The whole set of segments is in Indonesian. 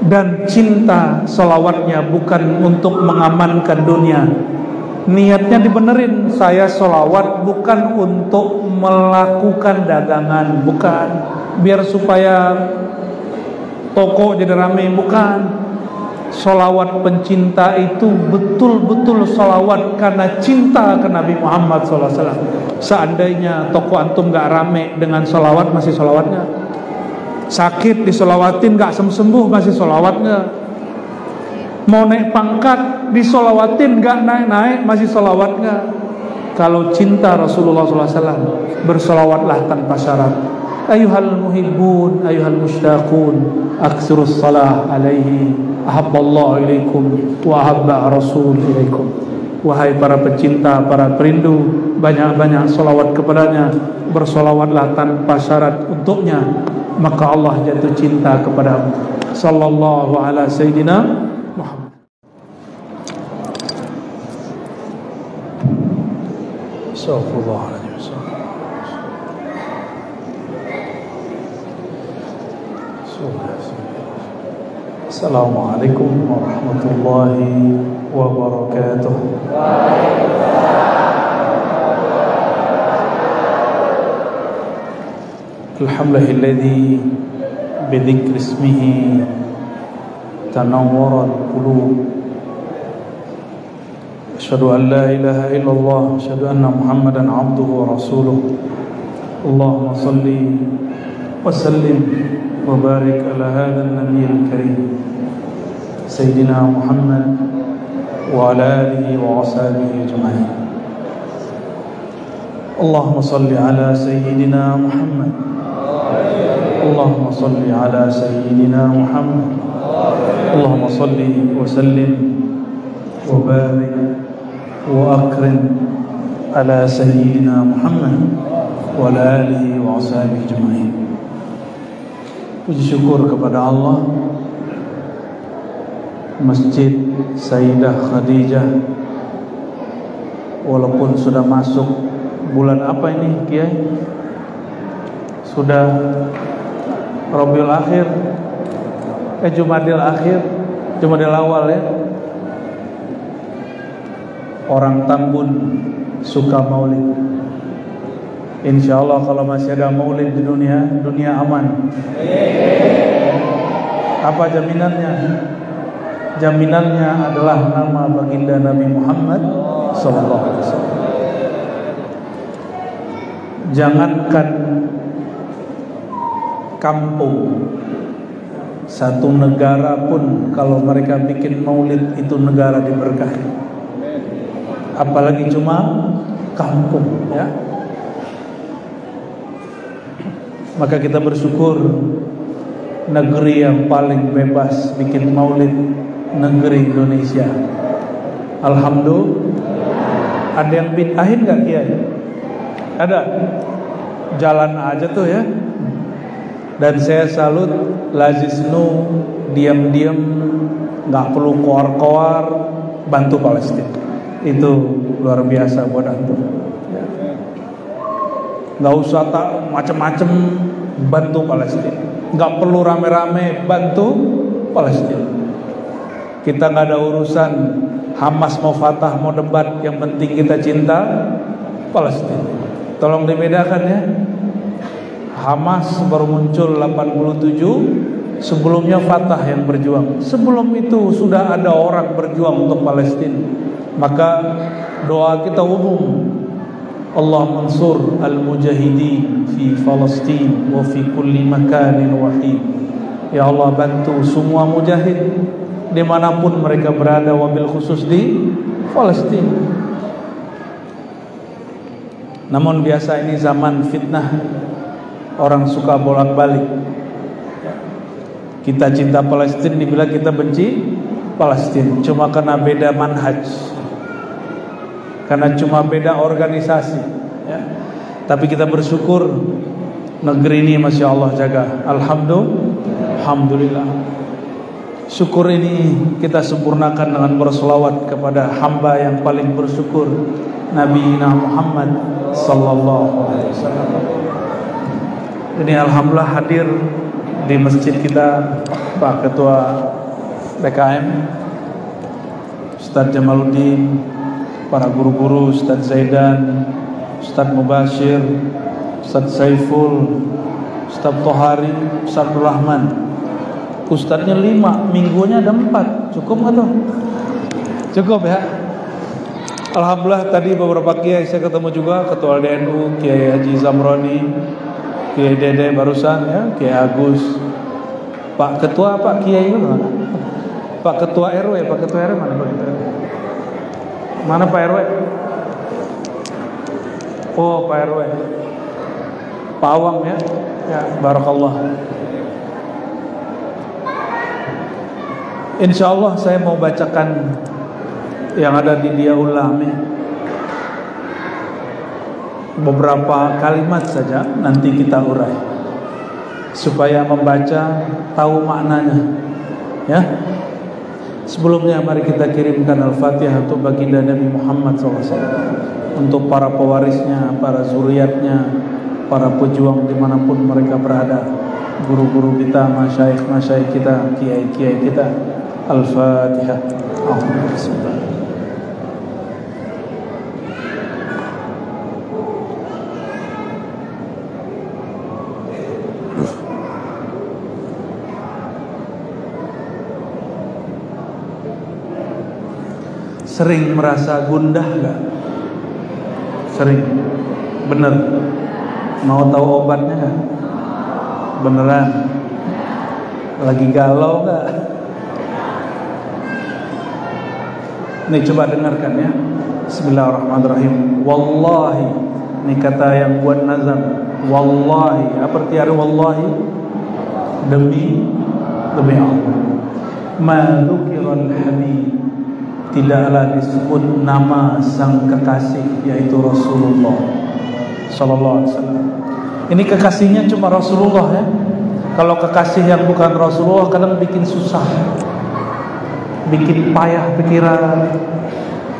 dan cinta sholawatnya bukan untuk mengamankan dunia. Niatnya dibenerin, saya sholawat bukan untuk melakukan dagangan, bukan biar supaya toko jadi rame, bukan. Sholawat pencinta itu betul-betul sholawat karena cinta ke Nabi Muhammad SAW. Seandainya toko antum gak rame dengan sholawat, masih sholawatnya. Sakit disolawatin gak sembuh, masih sholawatnya. Mau naik pangkat disolawatin gak naik-naik, masih sholawatnya. Kalau cinta Rasulullah SAW, bersolawatlah tanpa syarat. Ayuhal muhibbun, ayuhal mushtaqun, aktsirus salah alaihi, ahabballahu ilaikum wa ahabba rasul ilaikum. Wahai para pecinta, para perindu, banyak-banyak solawat kepadanya, bersolawatlah tanpa syarat untuknya, maka Allah jatuh cinta kepadamu. Sallallahu ala sayyidina Muhammad. Sallallahu alaihi wasallam. Assalamualaikum warahmatullahi wabarakatuh. Alhamdulillahilladzi bidzikri ismihi tanawwarat qulub. Asyhadu an la ilaha illallah, asyhadu anna Muhammadan abduhu wa rasuluh. Allahumma shalli wa sallim wa barik ala hadzal nabiyil karim sayyidina Muhammad wa ala alihi wa ashabihi ajma'in. Allahumma shalli ala sayyidina Muhammad. Allahumma shalli ala sayyidina Muhammad. Allahumma shalli wa sallim wa barik wa akrim ala sayyidina Muhammad wa ala alihi wa ashabihi ajma'in. Puji syukur kepada Allah, Masjid Sayyidah Khadijah walaupun sudah masuk bulan apa ini Kiai? Sudah Rabiul Akhir, Jumadil Akhir, Jumadil Awal ya. Orang Tambun suka maulid. Insya Allah kalau masih ada maulid di dunia, dunia aman. Apa jaminannya? Jaminannya adalah nama baginda Nabi Muhammad SAW. Jangankan kampung, satu negara pun kalau mereka bikin maulid itu negara diberkahi. Apalagi cuma kampung ya. Maka kita bersyukur negeri yang paling bebas bikin maulid, negeri Indonesia. Alhamdulillah. Ada yang bid'ahin gak Kiai? Ada. Jalan aja tuh ya. Dan saya salut Lazisnu diam-diam, gak perlu koar-koar, bantu Palestina. Itu luar biasa buat antum. Gak usah tak macem-macem, bantu Palestina. Gak perlu rame-rame, bantu Palestina. Kita gak ada urusan Hamas mau Fatah mau debat, yang penting kita cinta Palestina. Tolong dibedakan ya. Hamas baru muncul 87, sebelumnya Fatah yang berjuang. Sebelum itu sudah ada orang berjuang untuk Palestina. Maka doa kita umum, Allah mansur al-mujahidin fi Palestin wa fi kulli makanin wahid. Ya Allah bantu semua mujahid dimanapun mereka berada, wabil khusus di Palestina. Namun biasa ini zaman fitnah, orang suka bolak-balik. Kita cinta Palestina dibilang kita benci Palestina, cuma karena beda manhaj, karena cuma beda organisasi ya. Tapi kita bersyukur negeri ini Masya Allah jaga. Alhamdulillah. Syukur ini kita sempurnakan dengan berselawat kepada hamba yang paling bersyukur, Nabi Muhammad sallallahu alaihi wasallam. Ini alhamdulillah hadir di masjid kita Pak Ketua BKM, Ustadz Jamaluddin, para guru-guru, Ustadz Zaidan, Ustadz Mubashir, Ustadz Saiful, Ustadz Tohari, Ustadz Rahman. Ustadznya 5, minggunya ada 4. Cukup nggak tuh? Cukup ya. Alhamdulillah tadi beberapa kiai saya ketemu juga, Ketua DNU Kiai Haji Zamroni, Kiai Dede barusan ya, Kiai Agus, Pak Ketua, Pak Kiai itu mana? Pak Ketua RW, Pak Ketua RW mana Pak Ketua RW? Mana Pak RW? Oh Pak RW, Pak Awam ya, ya barakallah. Insya Allah saya mau bacakan yang ada di Diaul Lami, beberapa kalimat saja, nanti kita urai supaya membaca tahu maknanya ya. Sebelumnya mari kita kirimkan Al-Fatihah untuk baginda Nabi Muhammad SAW, untuk para pewarisnya, para zuriatnya, para pejuang dimanapun mereka berada, guru-guru kita, masyayikh kita, kiai-kiai kita. Al-Fatihah. Bismillah. Sering merasa gundah gak? Sering. Bener. Mau tahu obatnya gak? Beneran. Lagi galau gak? Nih coba dengarkan ya. Bismillahirrahmanirrahim. Wallahi, ini kata yang buat nazam. Wallahi, apa arti wallahi? Demi Allah. Ma dzukirul habib, tidaklah disebut nama sang kekasih, yaitu Rasulullah sallallahu alaihi wasallam. Ini kekasihnya cuma Rasulullah ya. Kalau kekasih yang bukan Rasulullah kadang bikin susah, bikin payah pikiran,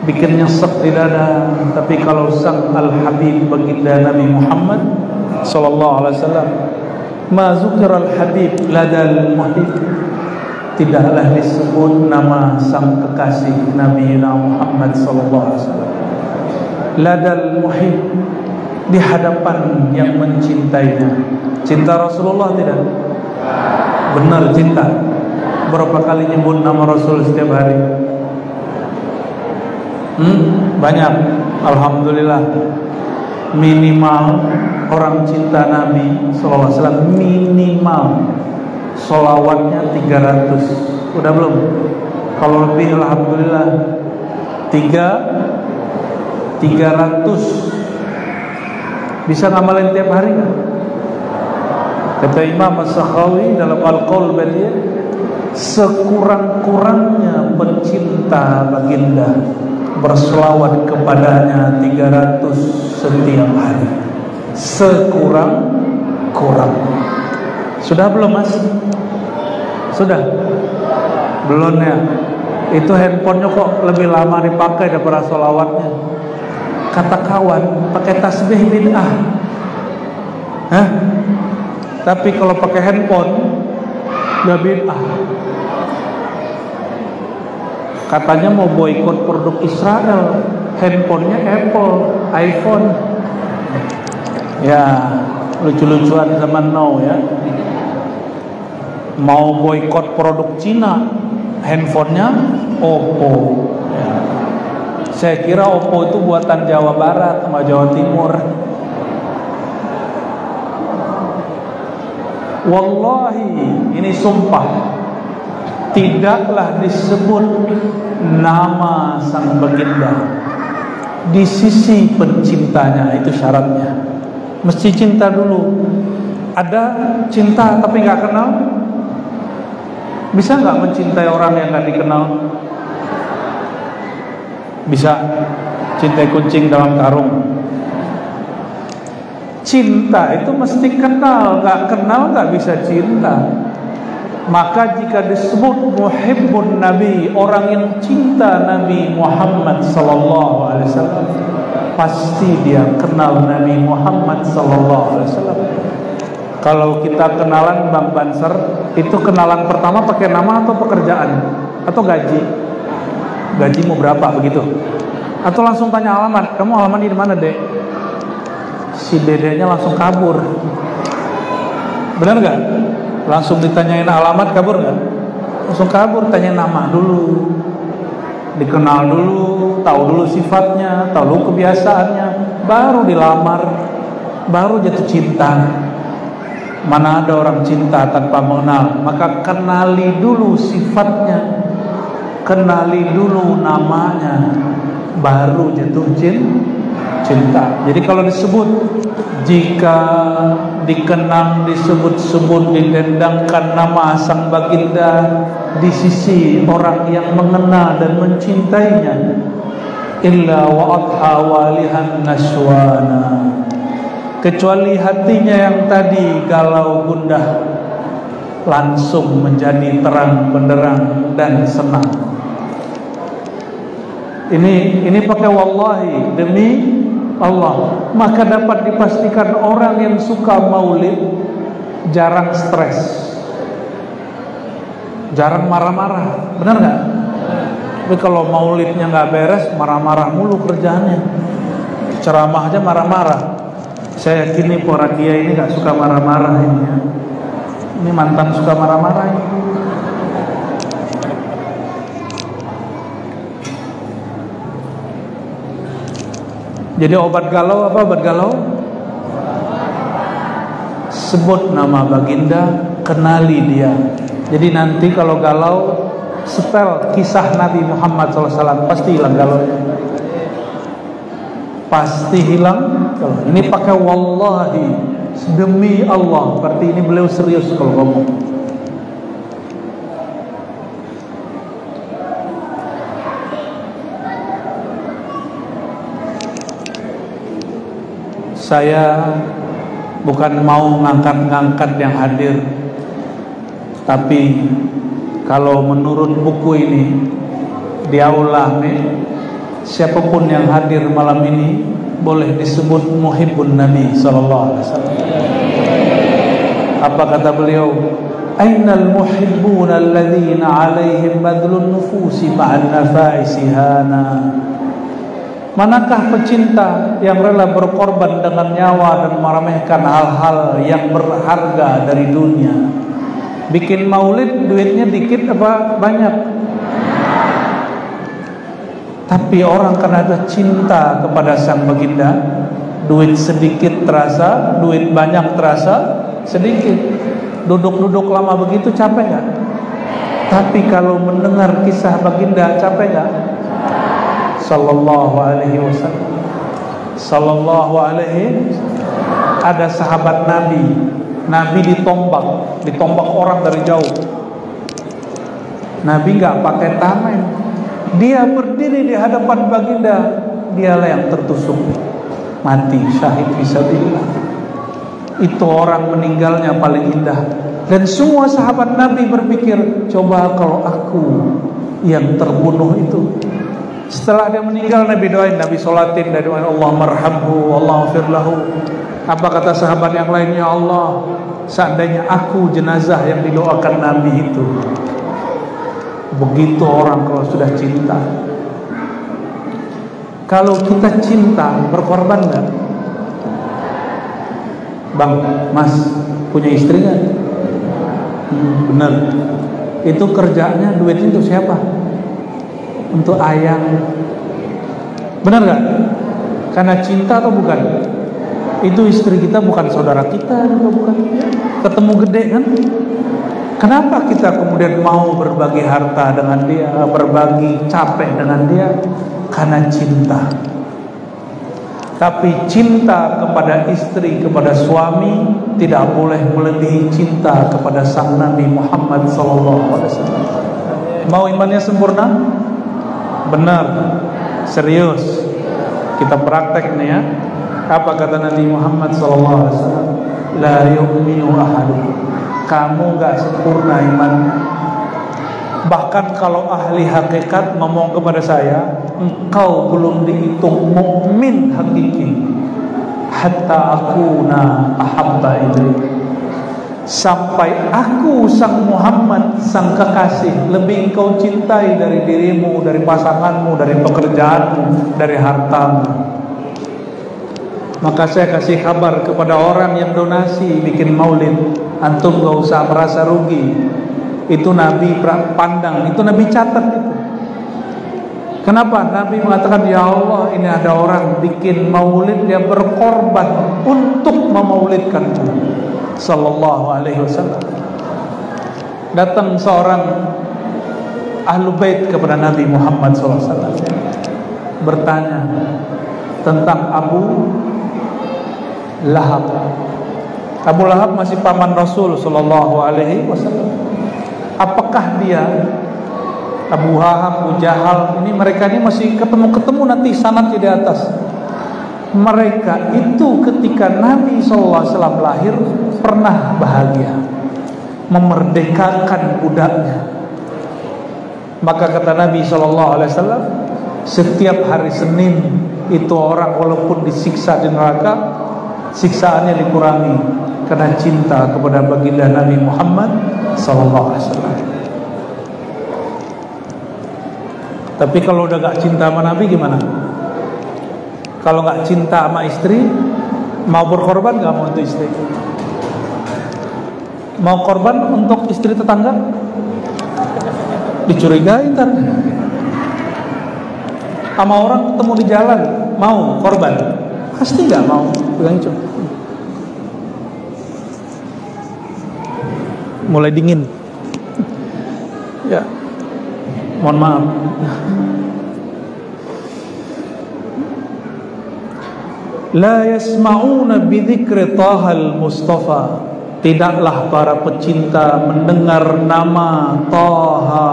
bikin nyesek di dada. Tapi kalau sang Al-Habib baginda Nabi Muhammad sallallahu alaihi wasallam, ma dzukral habib ladal muhib, tidaklah disebut nama sang kekasih Nabi Muhammad sallallahu alaihi wasallam ladal muhib, di hadapan yang mencintainya. Cinta Rasulullah tidak? Benar cinta. Berapa kali nyebut nama Rasul setiap hari? Banyak. Alhamdulillah. Minimal orang cinta Nabi sallallahu alaihi wasallam minimal sholawatnya 300. Udah belum? Kalau lebih alhamdulillah. 300. Bisa ngamalin tiap hari kan? Kata Imam As-Sakhawi dalam Al-Qaul Badiyah, sekurang-kurangnya pencinta baginda berselawat kepadanya 300 setiap hari. Sekurang-kurang. Sudah belum mas? Sudah? Belum ya? Itu handphonenya kok lebih lama dipakai daripada sholawatnya. Kata kawan, pakai tasbih bid'ah. Hah? Tapi kalau pakai handphone nggak bid'ah. Katanya mau boikot produk Israel, handphonenya Apple, iPhone. Ya, lucu-lucuan zaman now ya. Mau boikot produk Cina, handphonenya Oppo. Ya. Saya kira Oppo itu buatan Jawa Barat sama Jawa Timur. Wallahi, ini sumpah, tidaklah disebut nama sang baginda di sisi pencintanya. Itu syaratnya, mesti cinta dulu. Ada cinta tapi nggak kenal, bisa nggak mencintai orang yang nggak dikenal? Bisa. Cintai kucing dalam karung. Cinta itu mesti kenal, nggak kenal nggak bisa cinta. Maka jika disebut muhibbun Nabi, orang yang cinta Nabi Muhammad sallallahu alaihi wasallam, pasti dia kenal Nabi Muhammad sallallahu alaihi wasallam. Kalau kita kenalan Bang Banser, itu kenalan pertama pakai nama atau pekerjaan atau gaji? Gajimu berapa begitu? Atau langsung tanya alamat? Kamu alamat di mana, Dek? Si dedeknya langsung kabur. Benar nggak? Langsung ditanyain alamat, kabur nggak? Langsung kabur. Tanya nama dulu, dikenal dulu, tahu dulu sifatnya, tahu dulu kebiasaannya, baru dilamar, baru jatuh cinta. Mana ada orang cinta tanpa mengenal? Maka kenali dulu sifatnya, kenali dulu namanya, baru jatuh cinta. Jadi kalau disebut, jika dikenang, disebut-sebut, didendangkan nama sang baginda di sisi orang yang mengenal dan mencintainya, illa wa'adha walihan naswana, kecuali hatinya yang tadi galau gundah langsung menjadi terang benderang dan senang. Ini pakai wallahi, demi Allah. Maka dapat dipastikan orang yang suka maulid jarang stres, jarang marah-marah. Benar nggak? Tapi kalau maulidnya nggak beres, marah-marah mulu kerjaannya. Ceramah aja marah-marah. Saya yakin nih para kiai ini nggak suka marah-marah ini ya. Ini mantan suka marah-marah ini. Jadi obat galau apa obat galau? Sebut nama baginda, kenali dia. Jadi nanti kalau galau, setel kisah Nabi Muhammad SAW, pasti hilang galaunya. Pasti hilang. Ini pakai wallahi, demi Allah. Berarti ini beliau serius kalau ngomong. Saya bukan mau ngangkat-ngangkat yang hadir, tapi kalau menurut buku ini di aula nih, siapapun yang hadir malam ini boleh disebut muhibbun Nabi sallallahu alaihi wasallam. Apa kata beliau? Ainal muhibbuna alladhina 'alaihim badlun nufusi ma'an nafaisi hana. Manakah pecinta yang rela berkorban dengan nyawa dan meremehkan hal-hal yang berharga dari dunia? Bikin maulid duitnya dikit apa banyak? Tapi orang karena ada cinta kepada sang baginda, duit sedikit terasa, duit banyak terasa sedikit. Duduk-duduk lama begitu capek gak? Tapi kalau mendengar kisah baginda capek gak? Sallallahu alaihi wasallam. Sallallahu alaihi. Ada sahabat Nabi ditombak orang dari jauh. Nabi nggak pakai tameng, dia berdiri di hadapan baginda, dialah yang tertusuk mati syahid fisabilillah. Itu orang meninggalnya paling indah. Dan semua sahabat Nabi berpikir, coba kalau aku yang terbunuh itu. Setelah dia meninggal, Nabi doain, Nabi sholatin, Nabi doain, Allah marhamhu, Allah firlahu. Apa kata sahabat yang lainnya? Allah, seandainya aku jenazah yang didoakan Nabi itu. Begitu orang kalau sudah cinta. Kalau kita cinta, berkorban gak? Bang, Mas, punya istri gak? Bener. Itu kerjanya, duitnya untuk siapa? Untuk ayang. Benar gak? Karena cinta atau bukan? Itu istri kita bukan saudara kita juga bukan. Ketemu gede kan? Kenapa kita kemudian mau berbagi harta dengan dia, berbagi capek dengan dia? Karena cinta. Tapi cinta kepada istri, kepada suami tidak boleh melebihi cinta kepada sang Nabi Muhammad SAW. Mau imannya sempurna? Benar, serius. Kita praktek nih ya. Apa kata Nabi Muhammad SAW? La yu'minu ahadukum. Kamu gak sempurna iman. Bahkan kalau ahli hakikat ngomong kepada saya, engkau belum dihitung mukmin hakiki hatta akuna ahabba ilaih, sampai aku sang Muhammad, sang kekasih, lebih engkau cintai dari dirimu, dari pasanganmu, dari pekerjaanmu, dari hartamu. Maka saya kasih kabar kepada orang yang donasi bikin maulid, antum gak usah merasa rugi. Itu Nabi pandang, itu Nabi catat itu. Kenapa? Nabi mengatakan, ya Allah, ini ada orang bikin maulid, dia berkorban untuk memaulidkanku, sallallahu alaihi wasallam. Datang seorang ahlu bait kepada Nabi Muhammad sallallahu alaihi wasallam, bertanya tentang Abu Lahab. Abu Lahab masih paman Rasul sallallahu alaihi wasallam. Apakah dia, Abu Lahab, Abu Jahal, ini mereka ini masih ketemu nanti sanad di atas. Mereka itu ketika Nabi SAW lahir pernah bahagia, memerdekakan budaknya. Maka kata Nabi SAW, setiap hari Senin itu orang walaupun disiksa di neraka, siksaannya dikurangi karena cinta kepada baginda Nabi Muhammad SAW. Tapi kalau udah gak cinta sama Nabi gimana? Kalau gak cinta sama istri, mau berkorban gak mau untuk istri? Mau korban untuk istri tetangga? Dicurigai ntar. Sama orang ketemu di jalan, mau korban? Pasti gak mau. Bilang itu. Mulai dingin. Ya, mohon maaf. La yasma'una bidzikri Tahal Mustafa. Tidaklah para pecinta mendengar nama Taha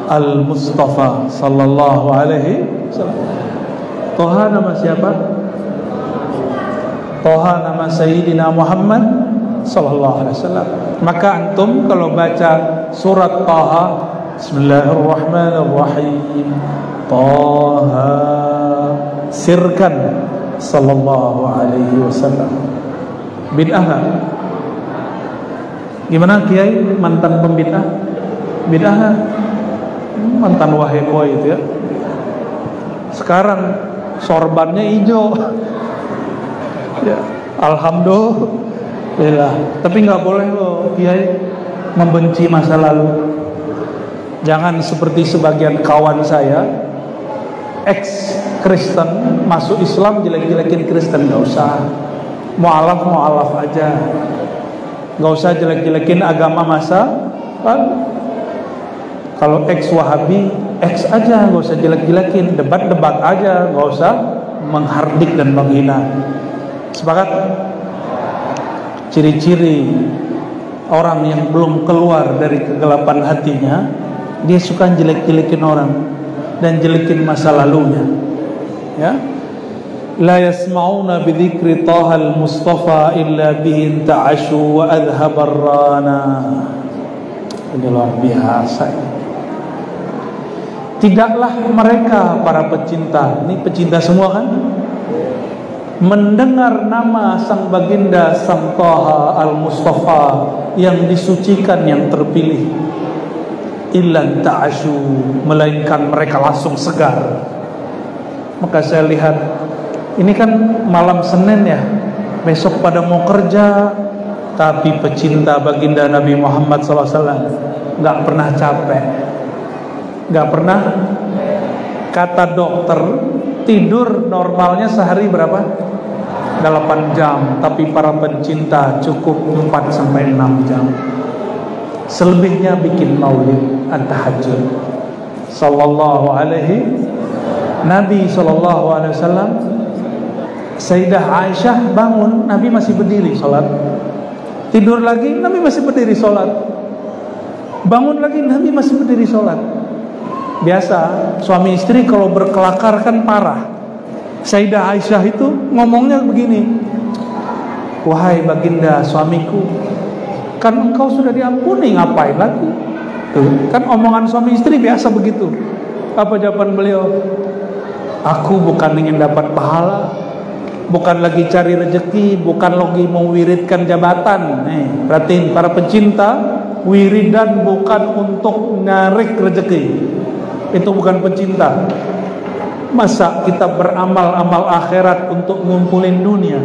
Al-Mustafa sallallahu alaihi wasallam. Taha nama siapa? Taha nama Sayyidina Muhammad sallallahu alaihi wasallam. Maka antum kalau baca surat Taha, Bismillahirrahmanirrahim, Taha, sirkan sallallahu alaihi wasallam. Bid'ah gak? Gimana Kiai mantan pembid'ah? Bid'ah gak? Mantan wahebo itu ya. Sekarang sorbannya hijau. Ya, alhamdulillah. Tapi nggak boleh loh Kiai membenci masa lalu. Jangan seperti sebagian kawan saya, ex Kristen masuk Islam jelek-jelekin Kristen. Nggak usah. Mu'alaf aja. Nggak usah jelek-jelekin agama masa lalu. Kalau ex Wahabi, ex aja, nggak usah jelek-jelekin. Debat aja, nggak usah menghardik dan menghina. Sepakat? Ciri-ciri orang yang belum keluar dari kegelapan hatinya, dia suka jelek-jelekin orang dan jelekin masa lalunya. Ya. La yasma'una bidzikri Tahal Mustafa illa bihi ta'ashu wa adhabar rana. Ini luar biasa. Tidaklah mereka para pecinta, ini pecinta semua kan, mendengar nama sang baginda, sang Taha Al-Mustafa yang disucikan, yang terpilih, illa ta'ashu, melainkan mereka langsung segar. Maka saya lihat, ini kan malam Senin ya, besok pada mau kerja, tapi pecinta baginda Nabi Muhammad SAW nggak pernah capek, nggak pernah. Kata dokter, tidur normalnya sehari berapa? 8 jam, tapi para pencinta cukup 4-6 jam. Selebihnya bikin maulid at-tahajjud. Sallallahu alaihi Nabi sallallahu alaihi wasallam, Sayyidah Aisyah bangun, Nabi masih berdiri sholat. Tidur lagi, Nabi masih berdiri sholat. Bangun lagi, Nabi masih berdiri sholat. Biasa suami istri kalau berkelakar kan parah. Sayyidah Aisyah itu ngomongnya begini, wahai baginda suamiku, kan engkau sudah diampuni, ngapain lagi? Tuh, kan omongan suami istri biasa begitu. Apa jawaban beliau? Aku bukan ingin dapat pahala, bukan lagi cari rezeki, bukan lagi mewiridkan jabatan. Perhatiin para pencinta, wiridan bukan untuk narik rezeki. Itu bukan pencinta. Masa kita beramal amal akhirat untuk ngumpulin dunia?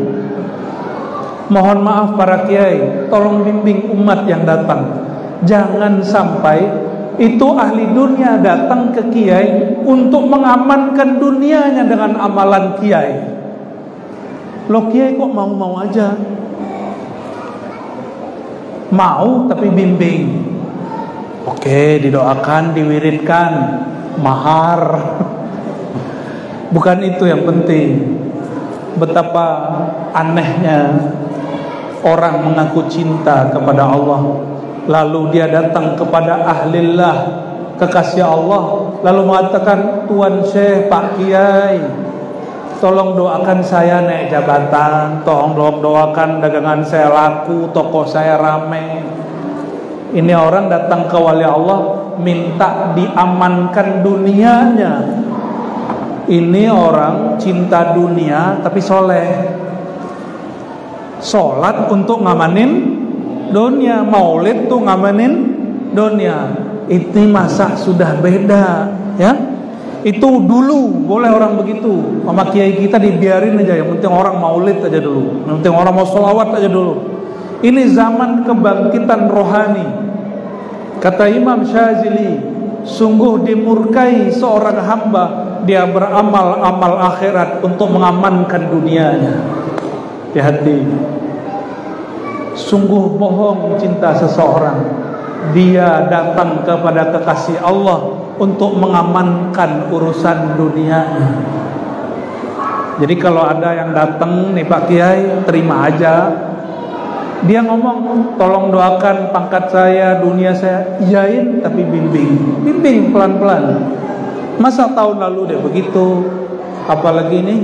Mohon maaf para kiai, tolong bimbing umat yang datang. Jangan sampai itu ahli dunia datang ke kiai untuk mengamankan dunianya dengan amalan kiai. Loh, kiai kok mau-mau aja? Mau tapi bimbing. Oke, didoakan, diwiridkan, mahar. Bukan itu yang penting. Betapa anehnya orang mengaku cinta kepada Allah, lalu dia datang kepada ahlillah, kekasih Allah, lalu mengatakan, Tuan Syekh, Pak Kiai, tolong doakan saya naik jabatan, tolong doakan dagangan saya laku, toko saya rame. Ini orang datang ke wali Allah minta diamankan dunianya. Ini orang cinta dunia tapi soleh. Sholat untuk ngamanin dunia, maulid tuh ngamanin dunia. Ini masa sudah beda, ya? Itu dulu boleh orang begitu. Sama kiai kita dibiarin aja, yang penting orang maulid aja dulu, yang penting orang mau sholawat aja dulu. Ini zaman kebangkitan rohani. Kata Imam Syazili, sungguh dimurkai seorang hamba, dia beramal amal akhirat untuk mengamankan dunianya. Hati-hati. Sungguh bohong cinta seseorang. Dia datang kepada kekasih Allah untuk mengamankan urusan dunianya. Jadi kalau ada yang datang nih Pak Kiai, terima aja. Dia ngomong, tolong doakan pangkat saya, dunia saya. Iyain tapi bimbing. Bimbing pelan-pelan. Masa tahun lalu dia begitu, apalagi ini?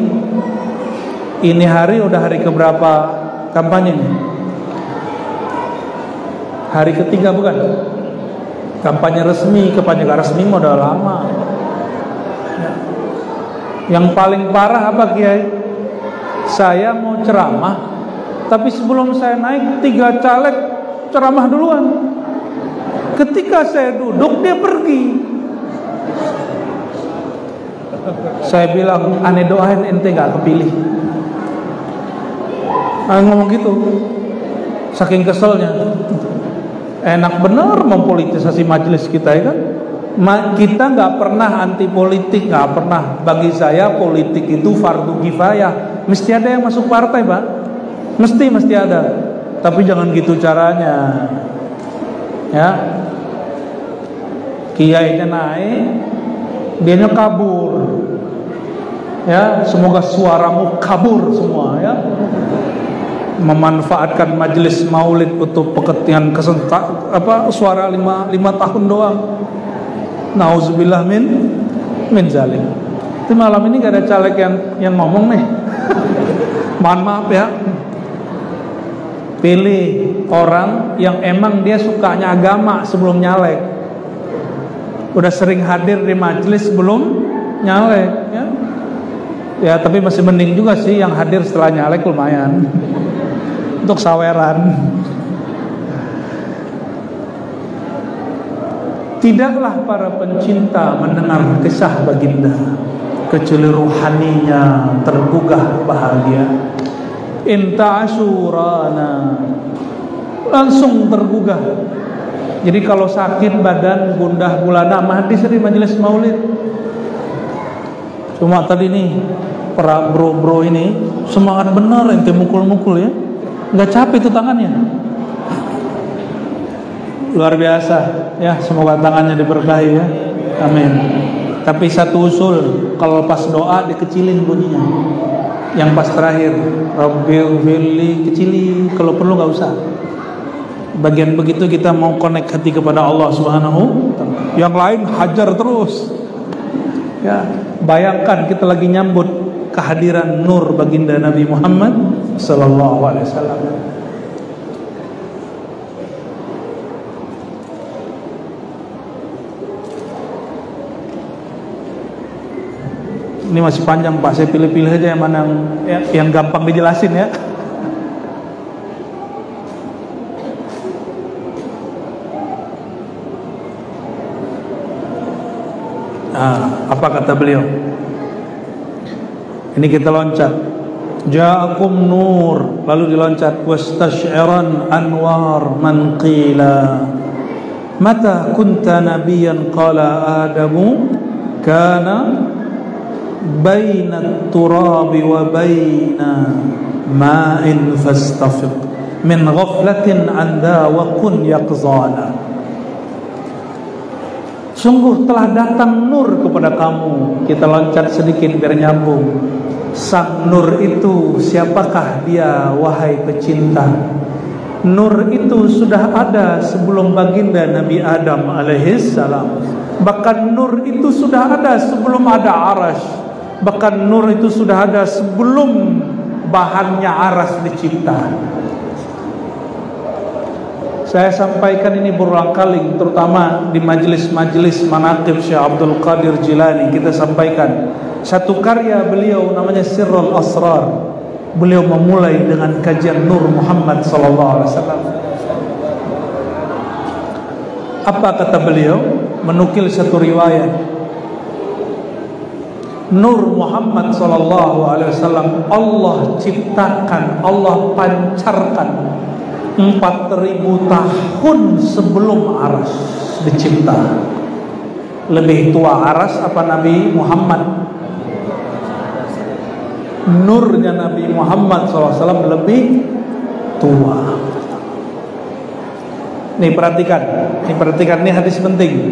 Ini hari udah hari keberapa kampanye nih? Hari ketiga bukan? Kampanye resmi, kampanye gak resmi udah lama. Yang paling parah apa Kiai? Saya mau ceramah, tapi sebelum saya naik 3 caleg ceramah duluan. Ketika saya duduk dia pergi. Saya bilang, aneh doain ente gak kepilih. Ngomong gitu, saking keselnya. Enak bener mempolitisasi majelis kita, ya kan? Kita nggak pernah anti politik, nggak pernah. Bagi saya politik itu fardu kifayah. Mesti ada yang masuk partai, Pak. Mesti ada. Tapi jangan gitu caranya. Ya, kiainya naik, dianya kabur. Ya, semoga suaramu kabur semua, ya. Memanfaatkan majelis maulid untuk pekerjaan kesentak suara 5 tahun doang. Nauzubillah min zalim. Tapi malam ini gak ada caleg yang ngomong nih. Mohon maaf ya. Pilih orang yang emang dia sukanya agama sebelum nyalek. Udah sering hadir di majelis sebelum nyalek, ya. Ya, tapi masih mending juga sih yang hadir setelah nyalek, lumayan. Untuk saweran. Tidaklah para pencinta mendengar kisah baginda kecuali ruhaninya tergugah bahagia. Inta asyurana, langsung tergugah. Jadi kalau sakit badan, gundah gulana, hadis di majelis maulid. Cuma tadi nih para bro-bro ini semangat bener, ente mukul-mukul ya. Nggak capek itu tangannya. Luar biasa ya, semoga tangannya diberkahi ya. Amin. Tapi satu usul, kalau pas doa dikecilin bunyinya. Yang pas terakhir, Rabbighfirli, kecilin, kalau perlu nggak usah. Bagian begitu kita mau connect hati kepada Allah Subhanahu. Yang lain hajar terus. Ya, bayangkan kita lagi nyambut kehadiran nur baginda Nabi Muhammad sallallahu alaihi wasallam. Ini masih panjang Pak, saya pilih-pilih aja yang mana yang gampang dijelasin ya. Apa kata beliau? Ini kita loncat. Ja'akum nur, lalu diloncat. Wastash'iran anwar man qila mata kunta nabiyan qala adamu kana baina turabi wa baina ma'in fastafiq min ghaflatin anda wa kun yaqzana. Sungguh telah datang nur kepada kamu. Kita loncat sedikit biar nyambung. Sang nur itu siapakah dia wahai pecinta? Nur itu sudah ada sebelum baginda Nabi Adam alaihissalam. Bahkan nur itu sudah ada sebelum ada arash. Bahkan nur itu sudah ada sebelum bahannya arash dicipta. Saya sampaikan ini berulang kali, terutama di majelis-majelis manaqib Syekh Abdul Qadir Jilani. Kita sampaikan satu karya beliau namanya Sirrul Asrar. Beliau memulai dengan kajian Nur Muhammad SAW. Apa kata beliau? Menukil satu riwayat. Nur Muhammad SAW Allah ciptakan, Allah pancarkan 4.000 tahun sebelum Aras dicipta. Lebih tua Aras apa Nabi Muhammad? Nurnya Nabi Muhammad SAW lebih tua. Nih perhatikan, ini hadis penting.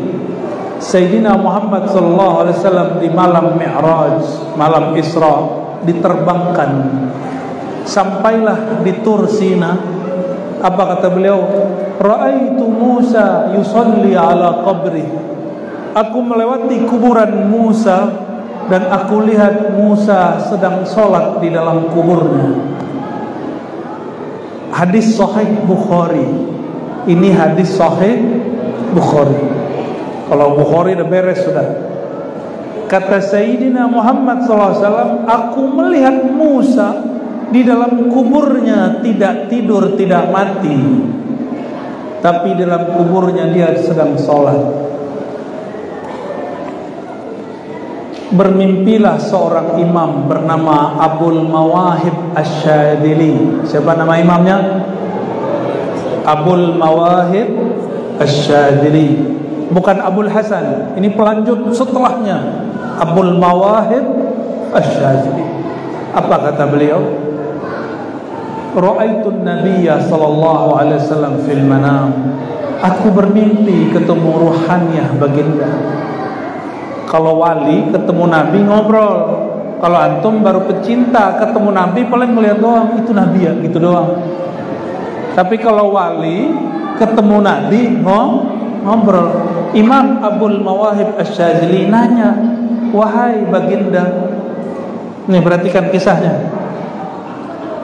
Sayyidina Muhammad SAW di malam Mi'raj, malam Isra, diterbangkan. Sampailah di Tur Sina. Apa kata beliau? Ra'aitu Musa yusalli ala qabri. Aku melewati kuburan Musa dan aku lihat Musa sedang sholat di dalam kuburnya. Hadis Sahih Bukhari. Ini hadis Sahih Bukhari. Kalau Bukhari udah beres sudah. Kata Sayyidina Muhammad SAW, aku melihat Musa di dalam kuburnya, tidak tidur, tidak mati, tapi dalam kuburnya dia sedang sholat. Bermimpilah seorang imam bernama Abul Mawahib Asy-Syadzili. Siapa nama imamnya? Abul Mawahib Asy-Syadzili. Bukan Abul Hasan. Ini pelanjut setelahnya. Abul Mawahib Asy-Syadzili. Apa kata beliau? Ra'aitun Nabiyya sallallahu alaihi wasallam fil manam. Aku bermimpi ketemu ruhaniyah baginda. Kalau wali ketemu Nabi ngobrol. Kalau antum baru pecinta ketemu Nabi paling melihat doang, itu Nabi ya, gitu doang. Tapi kalau wali ketemu Nabi ngobrol. Imam Abul Mawahib Asy-Syadzili nanya, wahai baginda. Nih perhatikan kisahnya.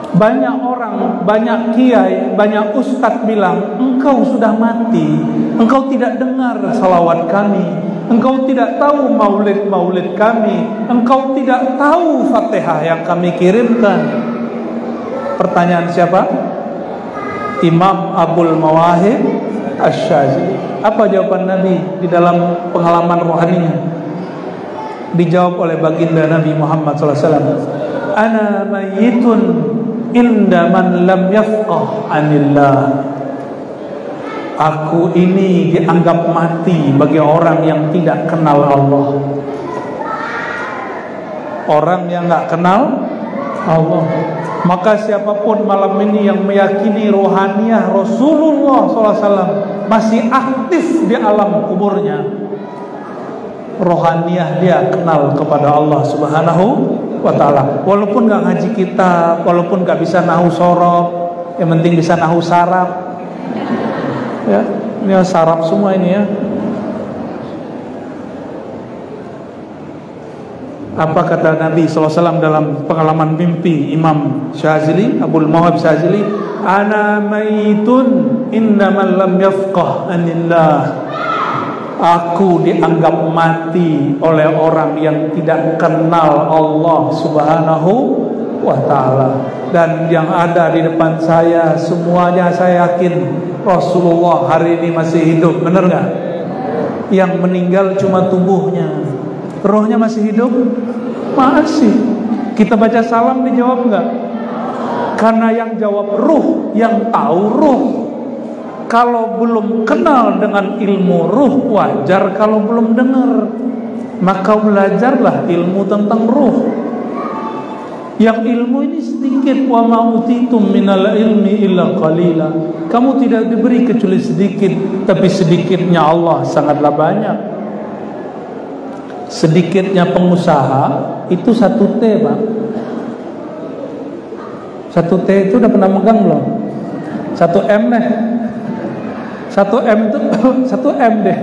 Banyak orang, banyak kiai, banyak ustadz bilang, engkau sudah mati, engkau tidak dengar salawat kami, engkau tidak tahu maulid-maulid kami, engkau tidak tahu Fatihah yang kami kirimkan. Pertanyaan siapa? Imam Abul Mawahib Asy-Syadzili. Apa jawaban Nabi di dalam pengalaman rohaninya? Dijawab oleh baginda Nabi Muhammad SAW. Ana mayyitun inda man lam yafqah anillah. Aku ini dianggap mati bagi orang yang tidak kenal Allah. Orang yang gak kenal Allah. Maka siapapun malam ini yang meyakini rohaniyah Rasulullah SAW masih aktif di alam kuburnya, rohaniyah dia kenal kepada Allah Subhanahu wa ta'ala. Walaupun gak ngaji kitab, walaupun gak bisa nahu sorab, yang penting bisa nahu sarab. Ya, ini sarab semua ini ya. Apa kata Nabi SAW dalam pengalaman mimpi Imam Syadzili, Abul Mawahib Syadzili? Ana maitun innaman lam yafqah anillah. Aku dianggap mati oleh orang yang tidak kenal Allah Subhanahu wa ta'ala. Dan yang ada di depan saya semuanya saya yakin Rasulullah hari ini masih hidup. Benar gak? Yang meninggal cuma tubuhnya, rohnya masih hidup? Masih. Kita baca salam dijawab gak? Karena yang jawab ruh, yang tahu ruh. Kalau belum kenal dengan ilmu ruh, wajar kalau belum dengar. Maka belajarlah ilmu tentang ruh. Yang ilmu ini sedikit. Wa ma utitum minal ilmi illa qalila. Kamu tidak diberi kecuali sedikit, tapi sedikitnya Allah sangatlah banyak. Sedikitnya pengusaha itu 1 T, Pak. 1 T itu udah pernah megang belum? 1 M deh. 1 M itu 1 M deh.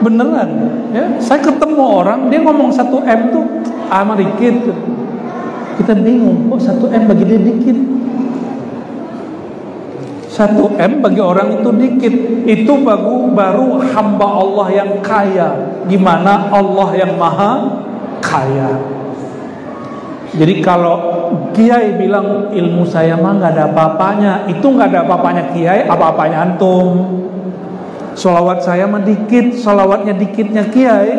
Beneran ya, saya ketemu orang dia ngomong 1 M tuh amat dikit. Kita bingung, kok 1 M bagi dia dikit. 1 M bagi orang itu dikit. Itu baru hamba Allah yang kaya. Gimana Allah yang maha kaya. Jadi kalau kiai bilang ilmu saya mah nggak ada apa-apanya, itu nggak ada apa-apanya kiai, apa-apanya antum. Sholawat saya mah dikit, sholawatnya dikitnya kiai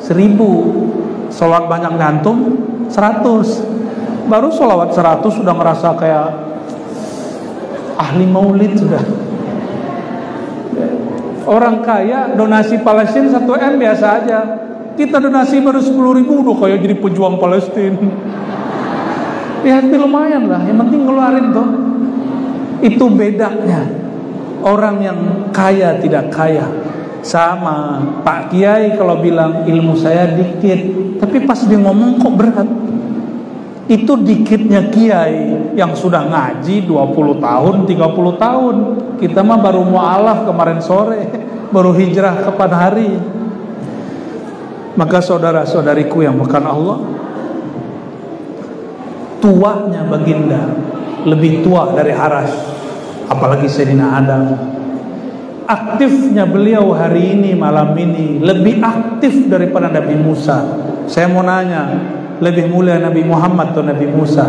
1000, sholawat banyak antum 100. Baru sholawat 100 sudah ngerasa kayak ahli maulid sudah. Orang kaya donasi Palestina 1 M biasa aja. Kita donasi baru 10.000 udah kayak jadi pejuang Palestina. Ya tapi lumayan lah, yang penting ngeluarin tuh. Itu bedanya orang yang kaya tidak kaya. Sama Pak Kiai kalau bilang ilmu saya dikit, tapi pas dia ngomong kok berat. Itu dikitnya Kiai yang sudah ngaji 20 tahun, 30 tahun. Kita mah baru mu'alaf kemarin sore, baru hijrah kapan hari. Maka saudara-saudariku yang bukan Allah, tuanya baginda lebih tua dari Arash, apalagi Sayyidina Adam. Aktifnya beliau hari ini, malam ini, lebih aktif daripada Nabi Musa. Saya mau nanya, lebih mulia Nabi Muhammad atau Nabi Musa?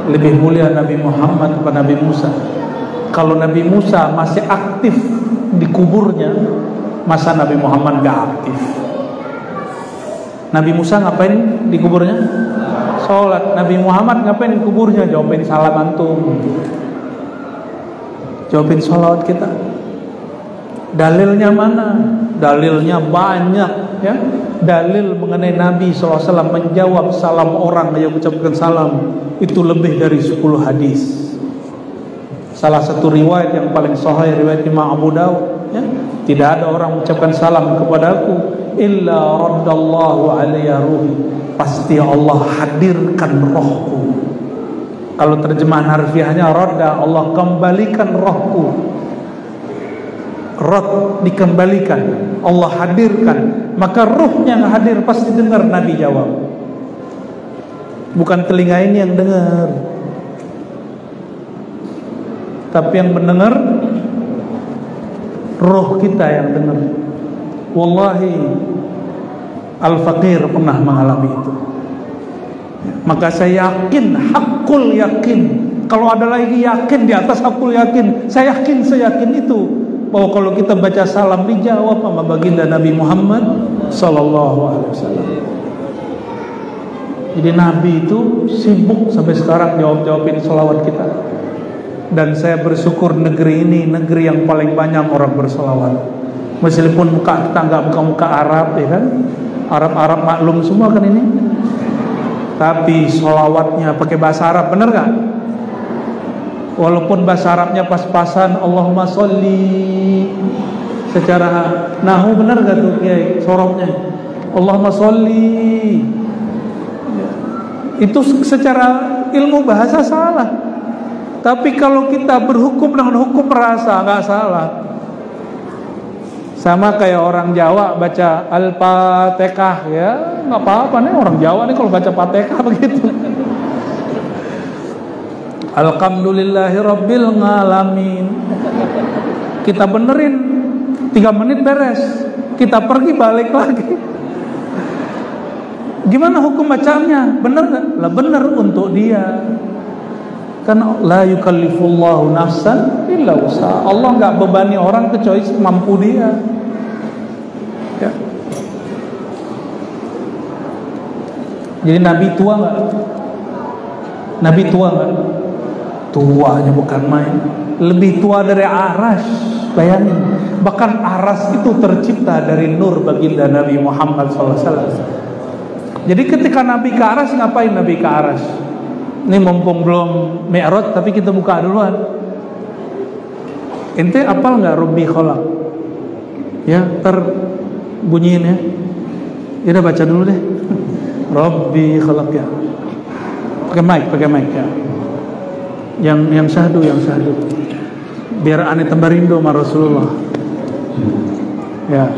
Lebih mulia Nabi Muhammad atau Nabi Musa? Kalau Nabi Musa masih aktif di kuburnya, masa Nabi Muhammad gak aktif? Nabi Musa ngapain di kuburnya? Sholat. Nabi Muhammad ngapain di kuburnya? Jawabin salam antum. Jawabin sholawat kita. Dalilnya mana? Dalilnya banyak ya. Dalil mengenai Nabi SAW menjawab salam orang yang ucapkan salam itu lebih dari 10 hadis. Salah satu riwayat yang paling sahih riwayat Imam Abu Dawud ya. Tidak ada orang mengucapkan salam kepadaku illa raddallahu alayya ruhi. Pasti Allah hadirkan rohku. Kalau terjemahan harfiahnya radda, Allah kembalikan rohku. Rod dikembalikan, Allah hadirkan. Maka ruhnya yang hadir pasti dengar Nabi jawab. Bukan telinga ini yang dengar, tapi yang mendengar roh kita yang dengar. Wallahi Al-Faqir pernah mengalami itu. Maka saya yakin, hakul yakin, kalau ada lagi yakin di atas hakul yakin, saya yakin itu bahwa kalau kita baca salam dijawab sama baginda Nabi Muhammad sallallahu alaihi wasallam. Jadi Nabi itu sibuk sampai sekarang jawabin salawat kita. Dan saya bersyukur negeri ini negeri yang paling banyak orang bersalawat. Meskipun muka kita nggak muka Arab ya kan, Arab maklum semua kan ini. Tapi sholawatnya pakai bahasa Arab, bener gak? Walaupun bahasa Arabnya pas-pasan, Allahumma sholli, secara nahu bener gak tuh kiai sorobnya? Allahumma sholli. Itu secara ilmu bahasa salah. Tapi kalau kita berhukum dengan hukum rasa gak salah. Sama kayak orang Jawa baca Al-Fatihah ya, nggak apa-apa nih orang Jawa nih kalau baca Fatihah begitu. Alhamdulillahi rabbil ngalamin. Kita benerin 3 menit beres, kita pergi balik lagi. Gimana hukum bacaannya? Bener gak? Lah bener untuk dia. Karena la yukallifullahu nafsan illa wus'aha. Allah nggak bebani orang kecuali mampu dia. Ya. Jadi Nabi tua nggak? Nabi tua nggak? Tuanya bukan main. Lebih tua dari Aras. Bayangin. Bahkan Aras itu tercipta dari nur baginda Nabi Muhammad SAW. Jadi ketika Nabi ke Aras, ngapain Nabi ke Aras? Ini mumpung belum Mi'raj, tapi kita buka duluan. Ente apal nggak Rabbi Khalaq? Ya, bunyiin ya. Ya udah baca dulu deh. Rabbi Khalaq ya. Pakai mic ya. Yang syahdu. Biar aneh tambarindo sama Rasulullah. Ya.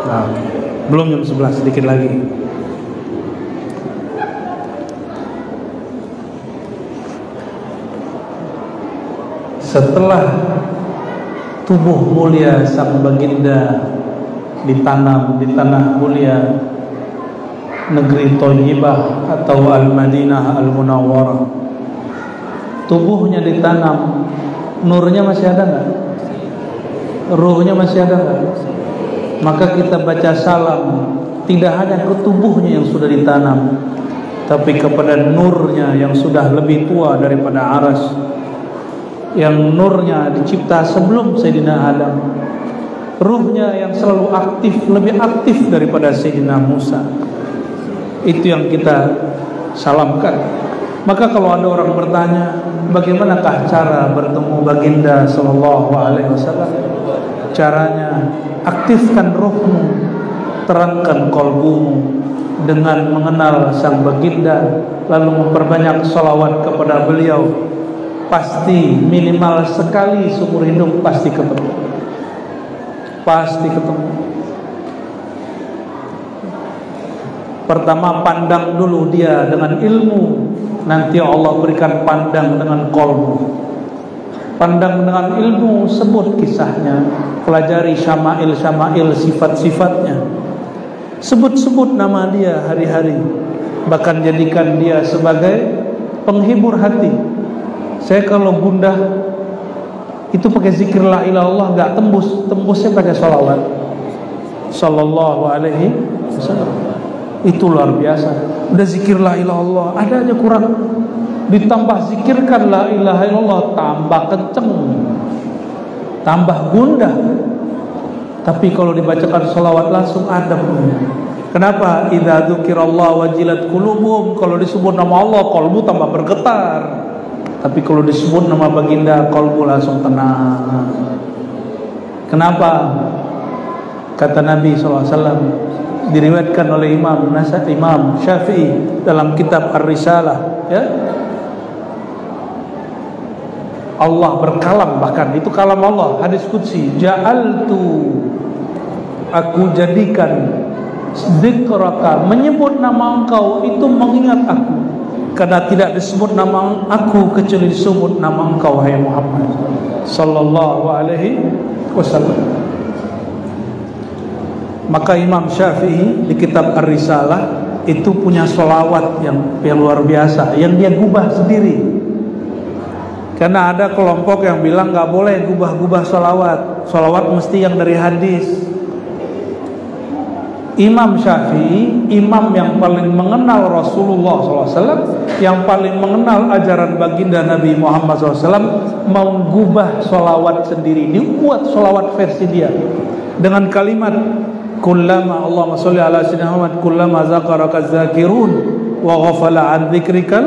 Nah, belum jam 11, sedikit lagi. Setelah tubuh mulia sang baginda ditanam di tanah mulia negeri Thayyibah atau Al-Madinah Al-Munawwarah, tubuhnya ditanam, nurnya masih ada nggak? Ruhnya masih ada nggak? Maka kita baca salam tidak hanya ke tubuhnya yang sudah ditanam, tapi kepada nurnya yang sudah lebih tua daripada aras, yang nurnya dicipta sebelum Sayyidina Adam, ruhnya yang selalu aktif, lebih aktif daripada Sayyidina Musa. Itu yang kita salamkan. Maka kalau ada orang bertanya, bagaimanakah cara bertemu baginda sallallahu alaihi wasallam? Caranya, aktifkan ruhmu, terangkan qalbumu dengan mengenal sang baginda, lalu memperbanyak salawat kepada beliau. Pasti minimal sekali seumur hidup pasti ketemu. Pasti ketemu. Pertama, pandang dulu dia dengan ilmu, nanti Allah berikan pandang dengan qalbu. Pandang dengan ilmu, sebut kisahnya, pelajari syama'il sifat-sifatnya, sebut-sebut nama dia hari-hari, bahkan jadikan dia sebagai penghibur hati. Saya kalau gundah itu pakai zikir la ilaha illallah nggak tembusnya pakai sholawat sallallahu alaihi wasallam. Itu luar biasa. Udah zikir la ilaha illallah, ada aja kurang, ditambah zikirkan la ilaha illallah, tambah kenceng, tambah gundah. Tapi kalau dibacakan sholawat langsung adem. Kenapa? Idza dzukirallahu wajilat qulubuhum. Kalau disebut nama Allah, qalbu tambah bergetar. Tapi kalau disebut nama baginda, qalbu langsung tenang. Kenapa? Kata Nabi SAW, diriwayatkan oleh Imam Syafi'i dalam kitab Ar-Risalah, ya, Allah berkalam, bahkan itu kalam Allah, hadis qudsi, ja'altu, aku jadikan dzikraka, menyebut nama engkau itu mengingat aku, karena tidak disebut nama aku kecuali disebut nama engkau, hai Muhammad sallallahu alaihi wasallam. Maka Imam Syafi'i di kitab Ar-Risalah itu punya sholawat yang luar biasa, yang dia gubah sendiri. Karena ada kelompok yang bilang nggak boleh gubah-gubah sholawat mesti yang dari hadis. Imam Syafi'i, imam yang paling mengenal Rasulullah SAW, yang paling mengenal ajaran baginda Nabi Muhammad SAW, mau gubah sholawat sendiri, dibuat sholawat versi dia dengan kalimat kullama, Allahumma sholli ala sayyidina Muhammad, kullama zakaraka zakirun wa ghafala an dzikrikal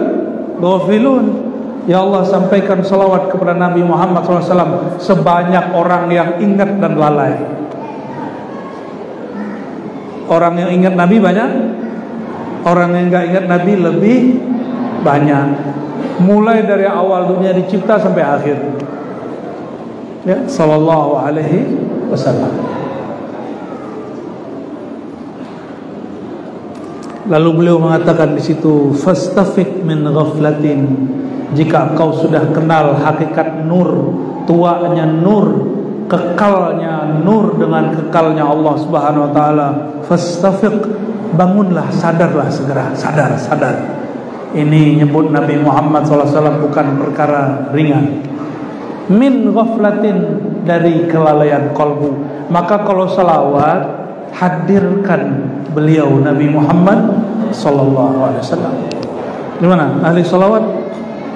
ghafilun. Ya Allah, sampaikan salawat kepada Nabi Muhammad SAW sebanyak orang yang ingat dan lalai. Orang yang ingat Nabi banyak, orang yang enggak ingat Nabi lebih banyak. Mulai dari awal dunia dicipta sampai akhir, ya, sallallahu alaihi wasallam. Lalu beliau mengatakan di situ, fastafiq min ghaflatin, jika kau sudah kenal hakikat nur, tuanya nur, kekalnya nur dengan kekalnya Allah Subhanahu wa taala, fastafiq, bangunlah, sadarlah segera, sadar. Ini nyebut Nabi Muhammad SAW bukan perkara ringan. Min ghaflatin, dari kelalaian kalbu. Maka kalau salawat, hadirkan beliau Nabi Muhammad sallallahu alaihi wasallam. Gimana? Ahli salawat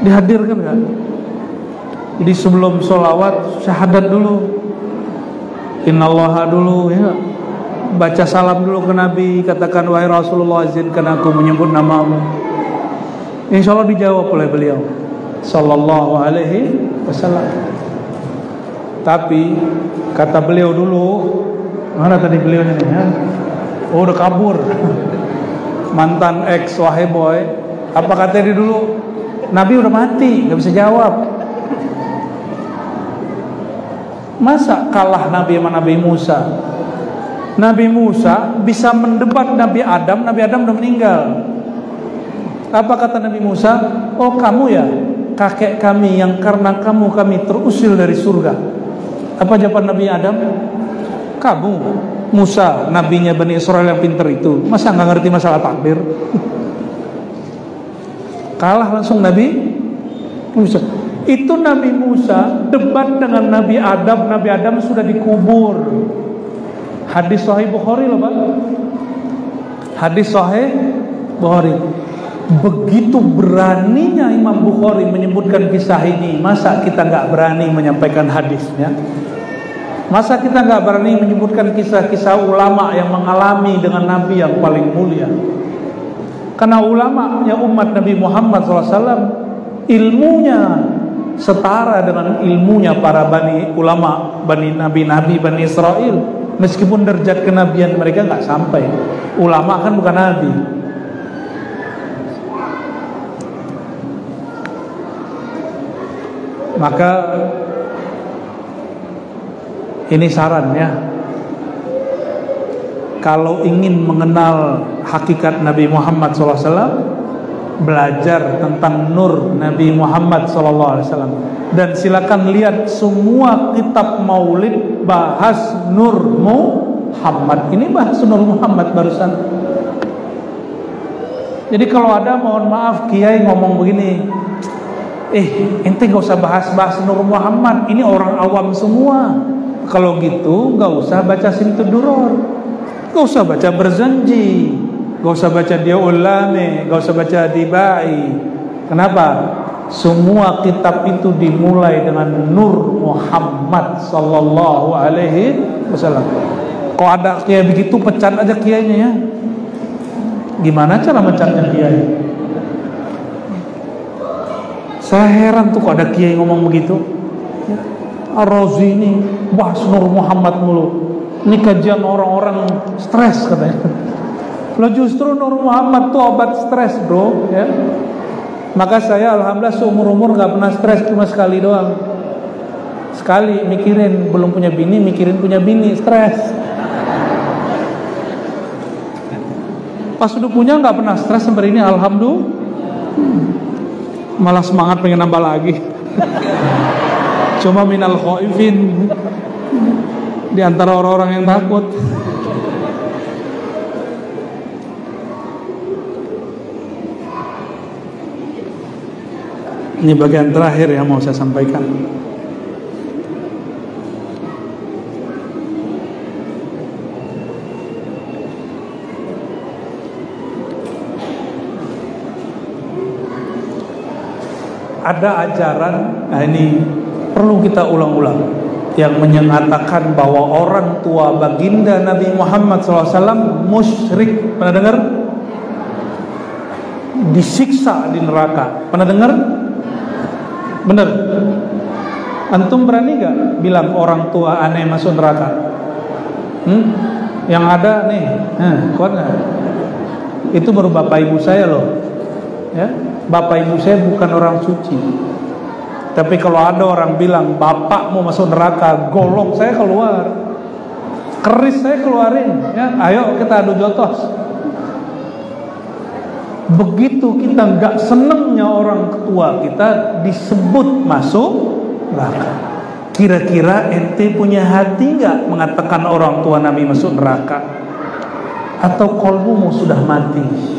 dihadirkan kan? Jadi sebelum salawat syahadat dulu, innallaha dulu, ya, baca salam dulu ke Nabi, katakan wahai Rasulullah, izinkan aku menyebut namamu. Insya Allah dijawab oleh beliau sallallahu alaihi wasallam. Tapi kata beliau dulu, mana tadi beliaunya nih, ya? Oh, udah kabur. Mantan ex wahai boy. Apa kata dia dulu? Nabi udah mati, nggak bisa jawab. Masa kalah Nabi sama Nabi Musa? Nabi Musa bisa mendebat Nabi Adam udah meninggal. Apa kata Nabi Musa? Oh, kamu ya kakek kami yang karena kamu kami terusir dari surga. Apa jawaban Nabi Adam? Kamu Musa, nabinya Bani Israel yang pintar itu, masa nggak ngerti masalah takdir? Kalah langsung Nabi Musa. Itu Nabi Musa debat dengan Nabi Adam sudah dikubur. Hadis Sahih Bukhari loh Pak. Hadis Sahih Bukhari. Begitu beraninya Imam Bukhari menyebutkan kisah ini, masa kita nggak berani menyampaikan hadisnya? Masa kita nggak berani menyebutkan kisah-kisah ulama yang mengalami dengan Nabi yang paling mulia? Karena ulama yang umat Nabi Muhammad SAW ilmunya setara dengan ilmunya para ulama Bani Israel. Meskipun derajat kenabian mereka nggak sampai. Ulama kan bukan nabi. Maka ini saran ya, kalau ingin mengenal hakikat Nabi Muhammad SAW, belajar tentang nur Nabi Muhammad SAW. Dan silakan lihat semua kitab maulid bahas nur Muhammad. Ini bahas nur Muhammad barusan. Jadi kalau ada, mohon maaf kiai ngomong begini, ente gak usah bahas nur Muhammad, ini orang awam semua. Kalau gitu gak usah baca Simtuduror, gak usah baca Berzanji, gak usah baca Dia Ulame, gak usah baca Dibai. Kenapa? Semua kitab itu dimulai dengan Nur Muhammad Sallallahu Alaihi Wasallam. Kalau ada kiai begitu, pecat aja kiainya ya. Gimana cara mecatnya kiai? Saya heran tuh kok ada kiai ngomong begitu. Ar-Razi ini bahas Nur Muhammad mulu. Ini kajian orang-orang stres katanya. Lo justru Nur Muhammad tuh obat stres bro ya. Maka saya alhamdulillah seumur-umur gak pernah stres, cuma sekali doang. Sekali mikirin belum punya bini, mikirin punya bini, stres. Pas udah punya gak pernah stres sampai ini, alhamdulillah. Malah semangat pengen nambah lagi. Cuma minal khaifin, di antara orang-orang yang takut. Ini bagian terakhir yang mau saya sampaikan. Ada ajaran, nah ini perlu kita ulang-ulang, yang menyatakan bahwa orang tua baginda Nabi Muhammad SAW musyrik. Pernah dengar? Disiksa di neraka. Pernah dengar? Bener? Antum berani gak bilang orang tua aneh masuk neraka? Yang ada nih, kuat gak? Itu baru bapak ibu saya loh ya. Bapak ibu saya bukan orang suci. Tapi kalau ada orang bilang bapak mau masuk neraka, golok saya keluar, keris saya keluarin ya. Ayo kita adu jotos. Begitu kita gak senengnya orang tua kita disebut masuk neraka. Kira-kira ente punya hati gak mengatakan orang tua Nabi masuk neraka? Atau kolbumu sudah mati?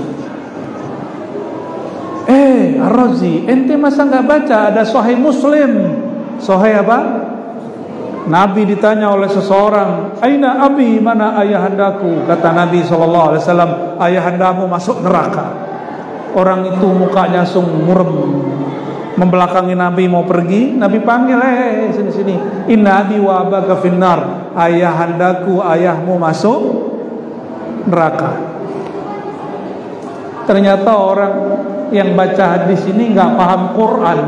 Ar-Razi, ente masa gak baca ada Sahih Muslim? Sahih apa? Nabi ditanya oleh seseorang, aina abi, mana ayahandaku? Kata Nabi SAW, ayahandamu masuk neraka. Orang itu mukanya langsung murem, membelakangi Nabi mau pergi. Nabi panggil, sini-sini. Inna abi wa abaka finnar, ayahandaku, ayahmu masuk neraka. Ternyata orang yang baca hadis ini nggak paham Quran.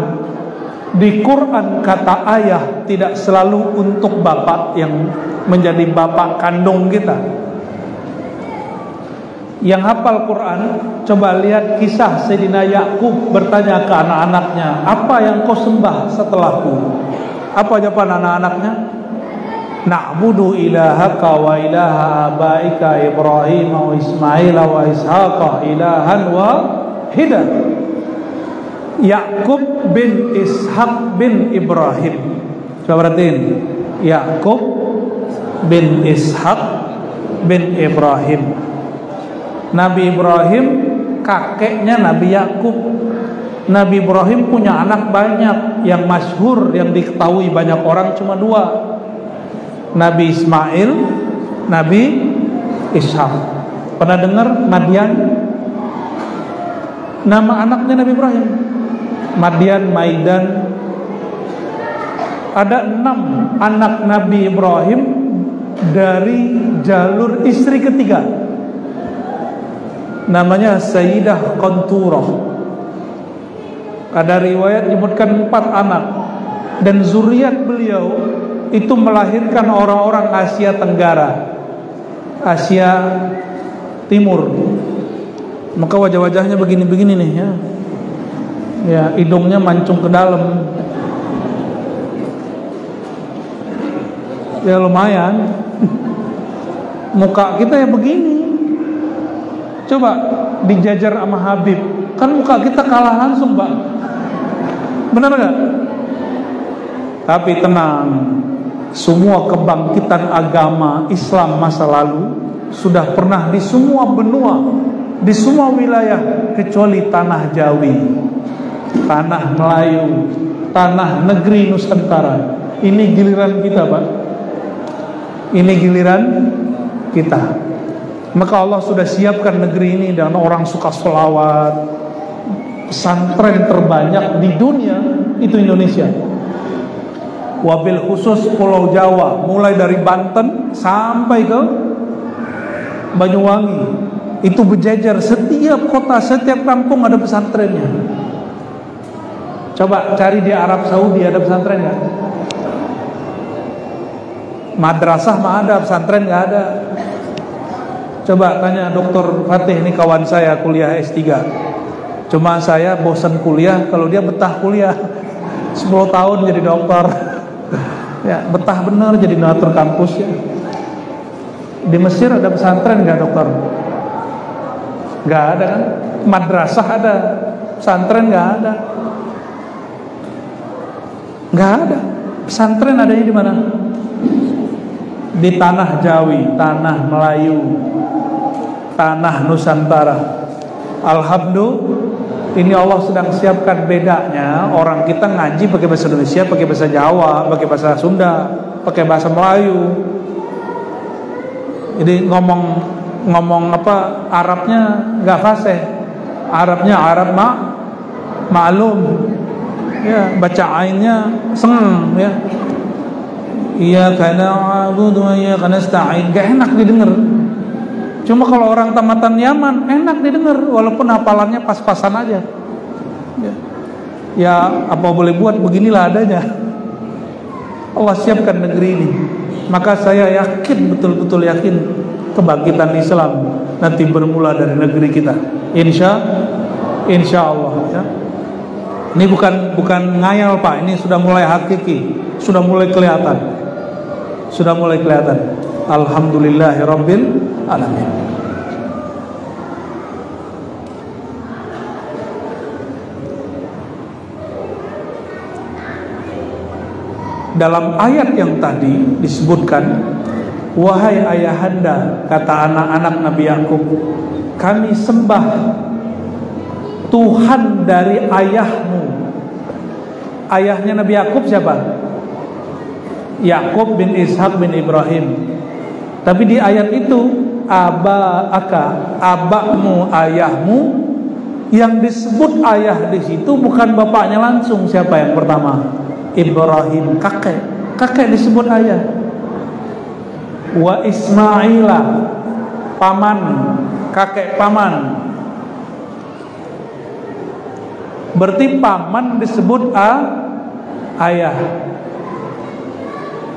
Di Quran kata ayah tidak selalu untuk bapak yang menjadi bapak kandung kita. Yang hafal Quran, coba lihat kisah Sayyidina Yakub bertanya ke anak-anaknya, apa yang kau sembah setelahku? Apa jawaban anak-anaknya? na'budu ilahaka wa ilaha abaika Ibrahim wa Ismail wa Ishaqa ilahan wahidah. Yakub bin Ishaq bin Ibrahim. Coba perhatiin, Yakub bin Ishaq bin Ibrahim. Nabi Ibrahim kakeknya Nabi Yakub. Nabi Ibrahim punya anak banyak. Yang masyhur, yang diketahui banyak orang cuma dua, Nabi Ismail, Nabi Ishaq. Pernah dengar Madian? Nama anaknya Nabi Ibrahim, Madian, Maidan. Ada 6 anak Nabi Ibrahim dari jalur istri ketiga. Namanya Sayyidah Qanturah. Ada riwayat menyebutkan 4 anak. Dan zuriat beliau itu melahirkan orang-orang Asia Tenggara, Asia Timur. Maka wajah-wajahnya begini-begini nih ya. Ya, hidungnya mancung ke dalam. Ya lumayan. Muka kita ya begini. Coba dijajar sama Habib, kan muka kita kalah langsung, Pak. Benar gak? Tapi tenang, semua kebangkitan agama Islam masa lalu sudah pernah di semua benua, di semua wilayah kecuali tanah Jawi, tanah Melayu, tanah negeri Nusantara. Ini giliran kita, Pak. Ini giliran kita. Maka Allah sudah siapkan negeri ini dengan orang suka sholawat. Pesantren terbanyak di dunia itu Indonesia. Wabil khusus Pulau Jawa, mulai dari Banten sampai ke Banyuwangi, itu berjejer. Setiap kota, setiap kampung ada pesantrennya. Coba cari di Arab Saudi, ada pesantren nggak? Madrasah mah ada, pesantren nggak ada. Coba tanya Dr. Fatih, ini kawan saya kuliah S3. Cuma saya bosan kuliah, kalau dia betah kuliah 10 tahun jadi dokter. Ya, betah bener jadi donatur kampus ya. Di Mesir ada pesantren nggak, dokter? Nggak ada kan? Madrasah ada, pesantren nggak ada. Nggak ada. Pesantren adanya di mana? Di tanah Jawi, tanah Melayu, tanah Nusantara. Alhamdulillah, ini Allah sedang siapkan bedanya. Orang kita ngaji pakai bahasa Indonesia, pakai bahasa Jawa, pakai bahasa Sunda, pakai bahasa Melayu. Jadi ngomong apa Arabnya nggak fasih. Arabnya Arab maklum. Ya, baca ainnya seng ya. Iya karena abudu ya karena nasta'in, gak enak didengar. Cuma kalau orang tamatan Yaman enak didengar, walaupun hafalannya pas-pasan aja. Ya apa boleh buat, beginilah adanya. Allah siapkan negeri ini. Maka saya yakin, betul-betul yakin, kebangkitan Islam nanti bermula dari negeri kita. Insya Allah. Ya. Ini bukan ngayal, Pak. Ini sudah mulai hakiki, sudah mulai kelihatan. Sudah mulai kelihatan. Alhamdulillahirabbil alamin. Dalam ayat yang tadi disebutkan, wahai ayahanda, kata anak-anak Nabi Yakub, kami sembah Tuhan dari ayahmu. Ayahnya Nabi Yakub siapa? Yakub bin Ishaq bin Ibrahim. Tapi di ayat itu abakmu, ayahmu. Yang disebut ayah di situ bukan bapaknya langsung. Siapa yang pertama? Ibrahim, kakek disebut ayah. Wa Ismaila, paman, kakek paman. Berarti paman disebut ayah.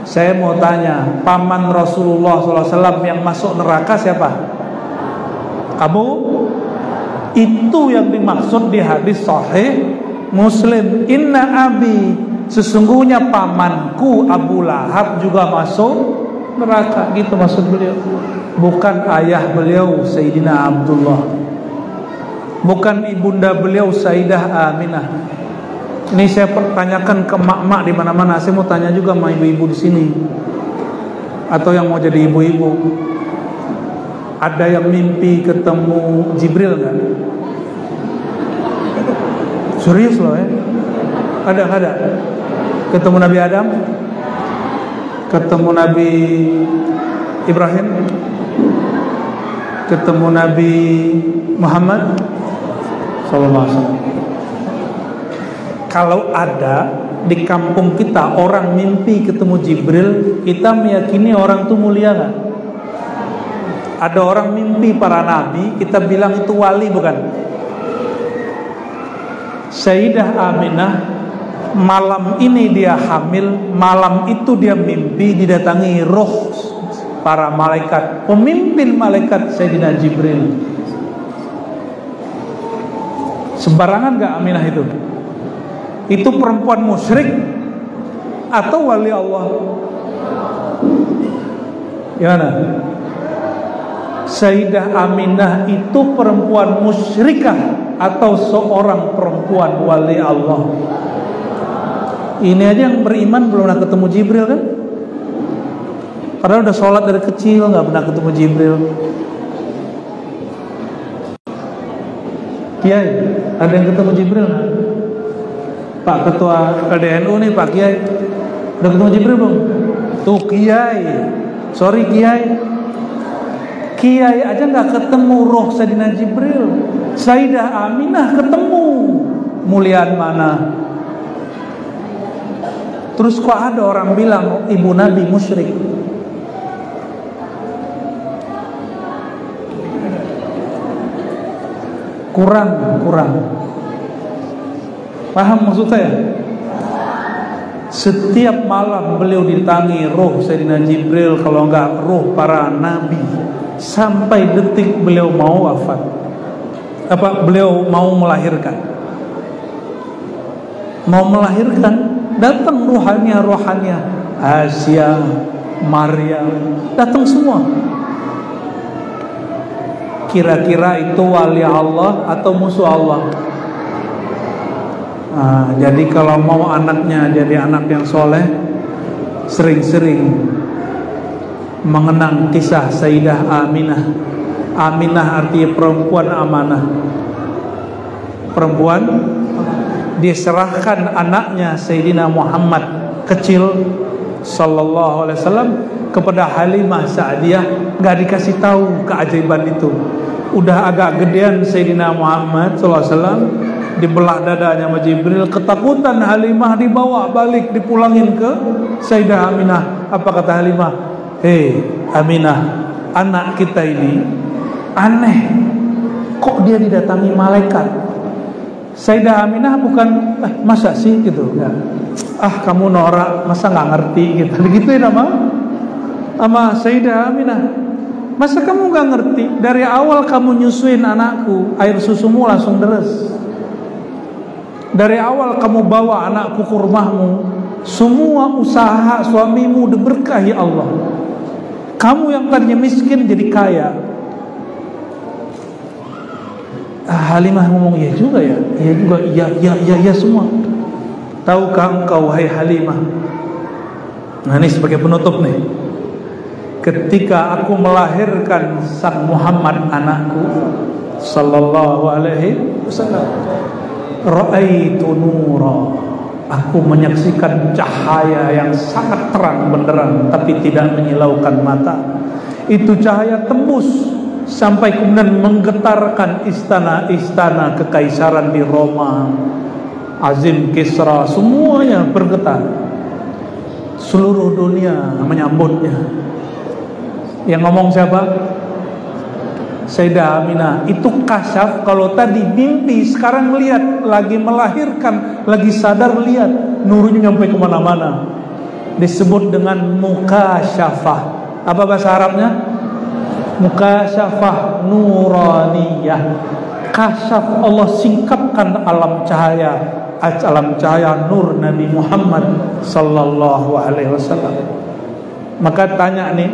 Saya mau tanya, paman Rasulullah SAW yang masuk neraka siapa? Kamu? Itu yang dimaksud di hadis sahih Muslim. Inna abi sesungguhnya pamanku Abu Lahab juga masuk neraka. Gitu maksud beliau. Bukan ayah beliau Sayyidina Abdullah, bukan ibunda beliau Sayyidah Aminah. Ini saya pertanyakan ke mak-mak di mana-mana. Saya mau tanya juga sama ibu-ibu di sini, atau yang mau jadi ibu-ibu. Ada yang mimpi ketemu Jibril nggak? Serius loh ya? Ada. Ketemu Nabi Adam, ketemu Nabi Ibrahim, ketemu Nabi Muhammad sallallahu alaihi wasallam. Kalau ada di kampung kita orang mimpi ketemu Jibril, kita meyakini orang itu mulia nggak? Ada orang mimpi para nabi, kita bilang itu wali bukan? Sayyidah Aminah malam ini dia hamil, malam itu dia mimpi didatangi roh para malaikat, pemimpin malaikat Sayyidina Jibril. Sembarangan gak Aminah itu? Itu perempuan musyrik atau wali Allah? Gimana? Sayyidah Aminah itu perempuan musyrikah atau seorang perempuan wali Allah? Ini aja yang beriman belum pernah ketemu Jibril kan? Padahal udah sholat dari kecil nggak pernah ketemu Jibril. Kiai, ada yang ketemu Jibril nggak? Pak Ketua LDNU nih Pak Kiai, udah ketemu Jibril belum? Tuh Kiai, sorry Kiai, Kiai aja nggak ketemu roh Sayyidina Jibril. Sayyidah Aminah ketemu, muliaan mana? Terus kok ada orang bilang ibu Nabi musyrik? Kurang. Paham maksud saya? Setiap malam beliau ditangi roh Sayyidina Jibril, kalau enggak roh para nabi, sampai detik beliau mau wafat. Beliau mau melahirkan. Datang rohania Asia, Maryam, datang semua. Kira-kira itu wali Allah atau musuh Allah? Jadi kalau mau anaknya jadi anak yang soleh, sering-sering mengenang kisah Sayyidah Aminah. Aminah artinya perempuan amanah. Perempuan diserahkan anaknya Sayyidina Muhammad kecil sallallahu alaihi wasallam kepada Halimah Sa'diyah, nggak dikasih tahu keajaiban itu. Udah agak gedean Sayyidina Muhammad sallallahu alaihi wasallam, dibelah dadanya sama Jibril, ketakutan Halimah, dibawa balik, dipulangin ke Sayyidah Aminah. Apa kata Halimah? Hei Aminah, anak kita ini aneh, kok dia didatangi malaikat? Sayyidah Aminah bukan masa sih gitu ya. Kamu norak, masa nggak ngerti gitu. Digituin sama Sayyidah Aminah. Masa kamu nggak ngerti? Dari awal kamu nyusuin anakku, air susumu langsung deres. Dari awal kamu bawa anakku ke rumahmu, semua usaha suamimu diberkahi Allah. Kamu yang tadinya miskin jadi kaya. Halimah ngomong iya juga ya, iya juga, iya semua. Tahukah engkau wahai Halimah? Nah ini sebagai penutup nih. Ketika aku melahirkan sang Muhammad anakku sallallahu alaihi wasallam, ra'aitu nura, aku menyaksikan cahaya yang sangat terang benderang tapi tidak menyilaukan mata. Itu cahaya tembus sampai kemudian menggetarkan istana-istana kekaisaran di Roma, Azim, Kisra, semuanya bergetar. Seluruh dunia menyambutnya. Yang ngomong siapa? Sayyidah Aminah. Itu kasyaf. Kalau tadi mimpi, sekarang lihat, lagi melahirkan, lagi sadar, lihat, nurnya nyampe kemana-mana. Disebut dengan mukasyafah. Apa bahasa Arabnya? Mukasyafah nuraniyah. Kasyaf, Allah singkapkan alam cahaya, alam cahaya nur Nabi Muhammad sallallahu alaihi wasallam. Maka tanya nih,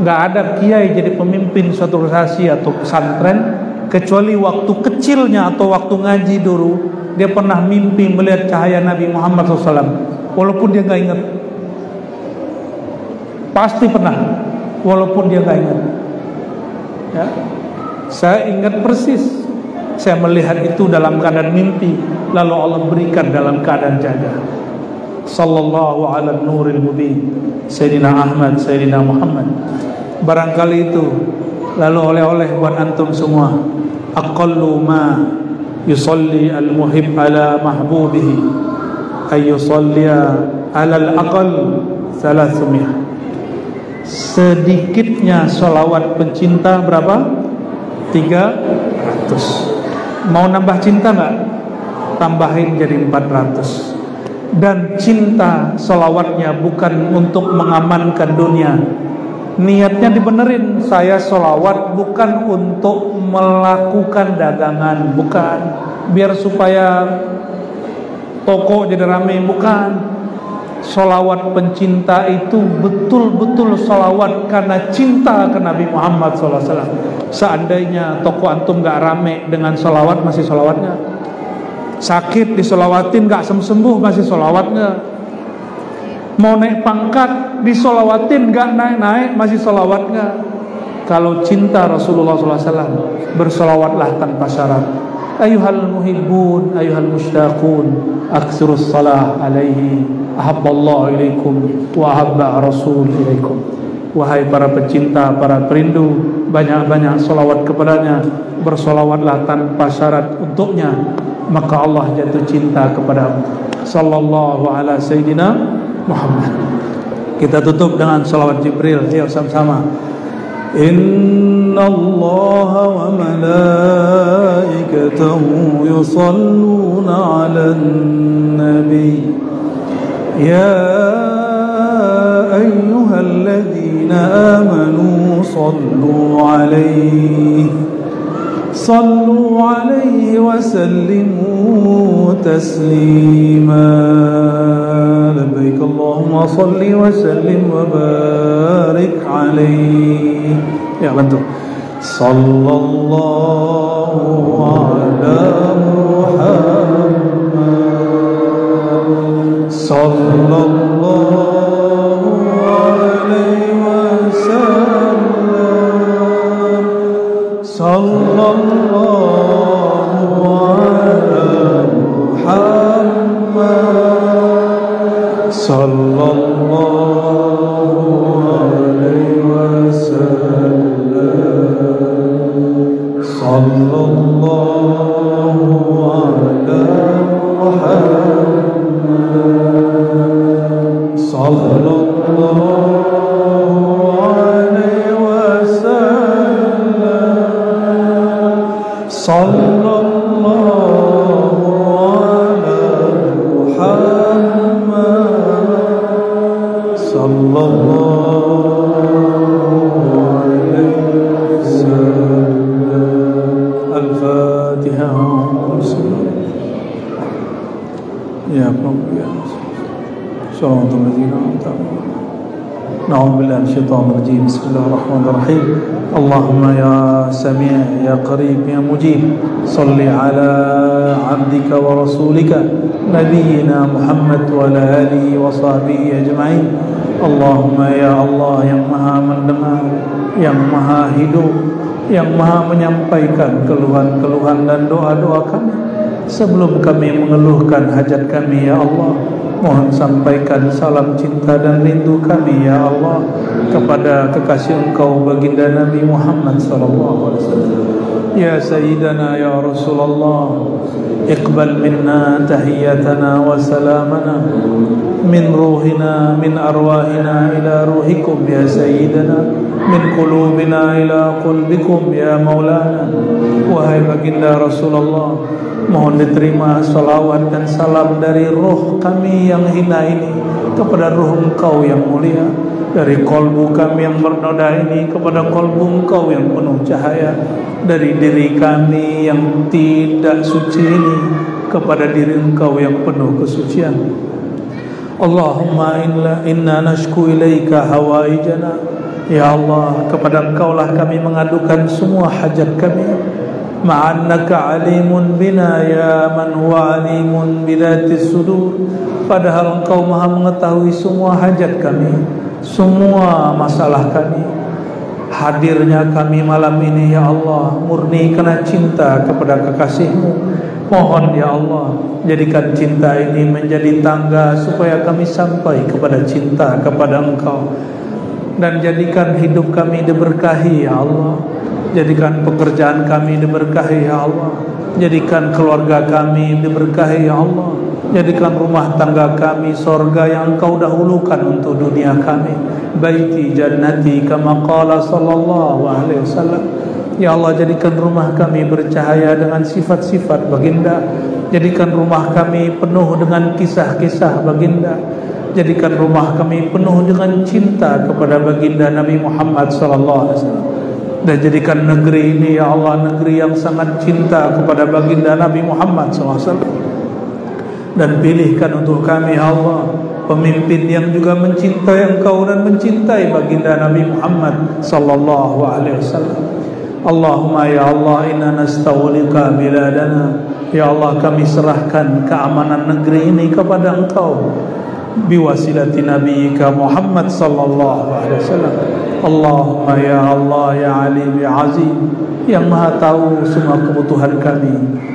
nggak ada kiai jadi pemimpin suatu organisasi atau pesantren kecuali waktu kecilnya atau waktu ngaji dulu dia pernah mimpi melihat cahaya Nabi Muhammad SAW, walaupun dia nggak ingat. Pasti pernah, walaupun dia nggak ingat. Ya. Saya ingat persis, saya melihat itu dalam keadaan mimpi, lalu Allah berikan dalam keadaan jaga. Sallallahu ala nuril mubin, Sayyidina Ahmad, Sayyidina Muhammad. Barangkali itu lalu oleh-oleh buat antum semua. Aqallu ma yusalli al-muhib ala mahbubihi ay yusalliya ala al-aqal 300. Sedikitnya salawat pencinta berapa? 300. Mau nambah cinta enggak? Tambahin jadi 400. Dan cinta salawatnya bukan untuk mengamankan dunia. Niatnya dibenerin, saya salawat bukan untuk melakukan dagangan, bukan biar supaya toko jadi ramai, bukan. Salawat pencinta itu betul-betul salawat karena cinta ke Nabi Muhammad SAW. Seandainya toko antum gak rame dengan salawat, masih salawatnya. Sakit disolawatin gak sembuh, masih salawatnya. Mau naik pangkat disolawatin gak naik-naik, masih salawatnya. Kalau cinta Rasulullah SAW, bersalawatlah tanpa syarat. Ayuhal muhibbun, ayuhal mushtaqun, aktsirus salah alaihi, ahabballahu ilaikum wa ahabba rasul ilaikum. Wahai para pecinta, para perindu, banyak-banyak salawat kepadanya, bersalawatlah tanpa syarat untuknya, maka Allah jatuh cinta kepadamu. Sallallahu ala Sayyidina Muhammad. Kita tutup dengan salawat Jibril. Ayo sama-sama. Inna Allah wa malaikatahu yusalluna ala nabi ya ayyuhalladzina amanu sallu alaihi wa sallimu taslima. Labbaik Allahumma salli wa sallim wa barik alaihi. Ya, bantu. Sallallahu ala Muhammad sallallahu alaihi wasallam. Sallallahu ala Muhammad sallallahu alaihi wasallam. Sallallahu ala Muhammad sallallahu alaihi wasallam. Sallallahu ala Muhammad sallallahu alaihi wasallam. Al-Fatiha. Ya Rabbi, ya Sallallahu alaihi wasallam. Na'udzu billahi minasyaitonir rajim. Bismillahirrahmanirrahim. Allahumma ya Sami' ya Qarib ya Mujib, salli ala 'abdika wa rasulika nabiyyina Muhammad wa ala alihi wa sahbihi ajma'in. Allahumma ya Allah yang Maha mendengar, yang Maha hidup, yang Maha menyampaikan keluhan-keluhan dan doa-doa kami. Sebelum kami mengeluhkan hajat kami, ya Allah, mohon sampaikan salam cinta dan rindu kami, ya Allah, kepada kekasih Engkau baginda Nabi Muhammad sallallahu alaihi wasallam. Ya Sayyidana ya Rasulullah, iqbal minna tahiyyatana wa salamana min ruhina min arwahina ila ruhikum ya Sayyidana, min qulubina ila qulbikum ya Maulana. Wahai baginda Rasulullah, mohon diterima salawat dan salam dari ruh kami yang hina ini kepada ruh Engkau yang mulia, dari kolbu kami yang bernoda ini kepada kolbu Engkau yang penuh cahaya, dari diri kami yang tidak suci ini kepada diri Engkau yang penuh kesucian. Allahumma inna nashku ilaika hawaijana. Ya Allah, kepada Engkau lah kami mengadukan semua hajat kami. Ma'annaka alimun bina ya man huwa alimun bidatis sudur. Padahal Engkau maha mengetahui semua hajat kami, semua masalah kami. Hadirnya kami malam ini ya Allah murni karena cinta kepada kekasih-Mu. Mohon ya Allah, jadikan cinta ini menjadi tangga supaya kami sampai kepada cinta kepada Engkau. Dan jadikan hidup kami diberkahi ya Allah. Jadikan pekerjaan kami diberkahi ya Allah. Jadikan keluarga kami diberkahi ya Allah. Jadikan rumah tangga kami sorga yang Engkau dahulukan untuk dunia kami. Baiti jannati kama qala sallallahu alaihi wasallam. Ya Allah, jadikan rumah kami bercahaya dengan sifat-sifat baginda. Jadikan rumah kami penuh dengan kisah-kisah baginda. Jadikan rumah kami penuh dengan cinta kepada baginda Nabi Muhammad sallallahu alaihi wasallam. Dan jadikan negeri ini ya Allah negeri yang sangat cinta kepada baginda Nabi Muhammad sallallahu alaihi wasallam. Dan pilihkan untuk kami ya Allah pemimpin yang juga mencintai Engkau dan mencintai baginda Nabi Muhammad sallallahu alaihi wasallam. Allahumma ya Allah inna nastawlika biladana. Ya Allah, kami serahkan keamanan negeri ini kepada Engkau biwasilati nabiyika Muhammad sallallahu alaihi wasallam. Allahumma ya Allah ya alim ya azim, yang maha tahu semua kebutuhan kami.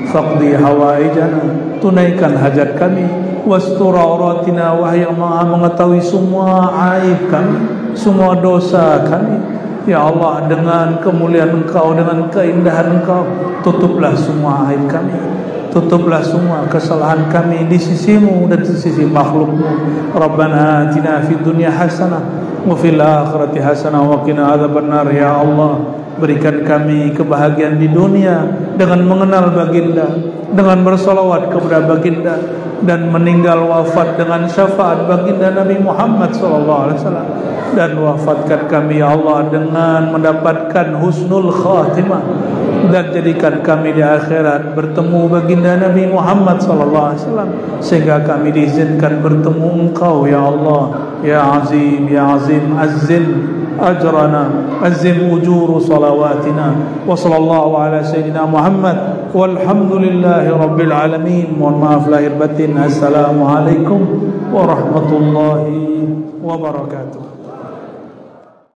Faqdi hawaijana, tunaikan hajat kami. Wastur auratina, wahai yang maha mengetahui semua aib kami, semua dosa kami. Ya Allah, dengan kemuliaan Engkau, dengan keindahan Engkau, tutuplah semua aib kami, tutuplah semua kesalahan kami di sisi-Mu dan di sisi makhluk-Mu. Rabbana atina fid dunya hasanah wa fil akhirati hasanah wa qina adzabannar. Ya Allah, berikan kami kebahagiaan di dunia dengan mengenal baginda, dengan bersolawat kepada baginda, dan meninggal wafat dengan syafaat baginda Nabi Muhammad SAW. Dan wafatkan kami ya Allah dengan mendapatkan husnul khatimah. Dan jadikan kami di akhirat bertemu baginda Nabi Muhammad SAW, sehingga kami diizinkan bertemu Engkau ya Allah. Ya Azim, Ya Azim, azzim ajrana, azzim ujuru salawatina. Wa sallallahu ala sayyidina Muhammad walhamdulillahi rabbil alamin. Mohon maaf lahir batin. Assalamualaikum warahmatullahi wabarakatuh.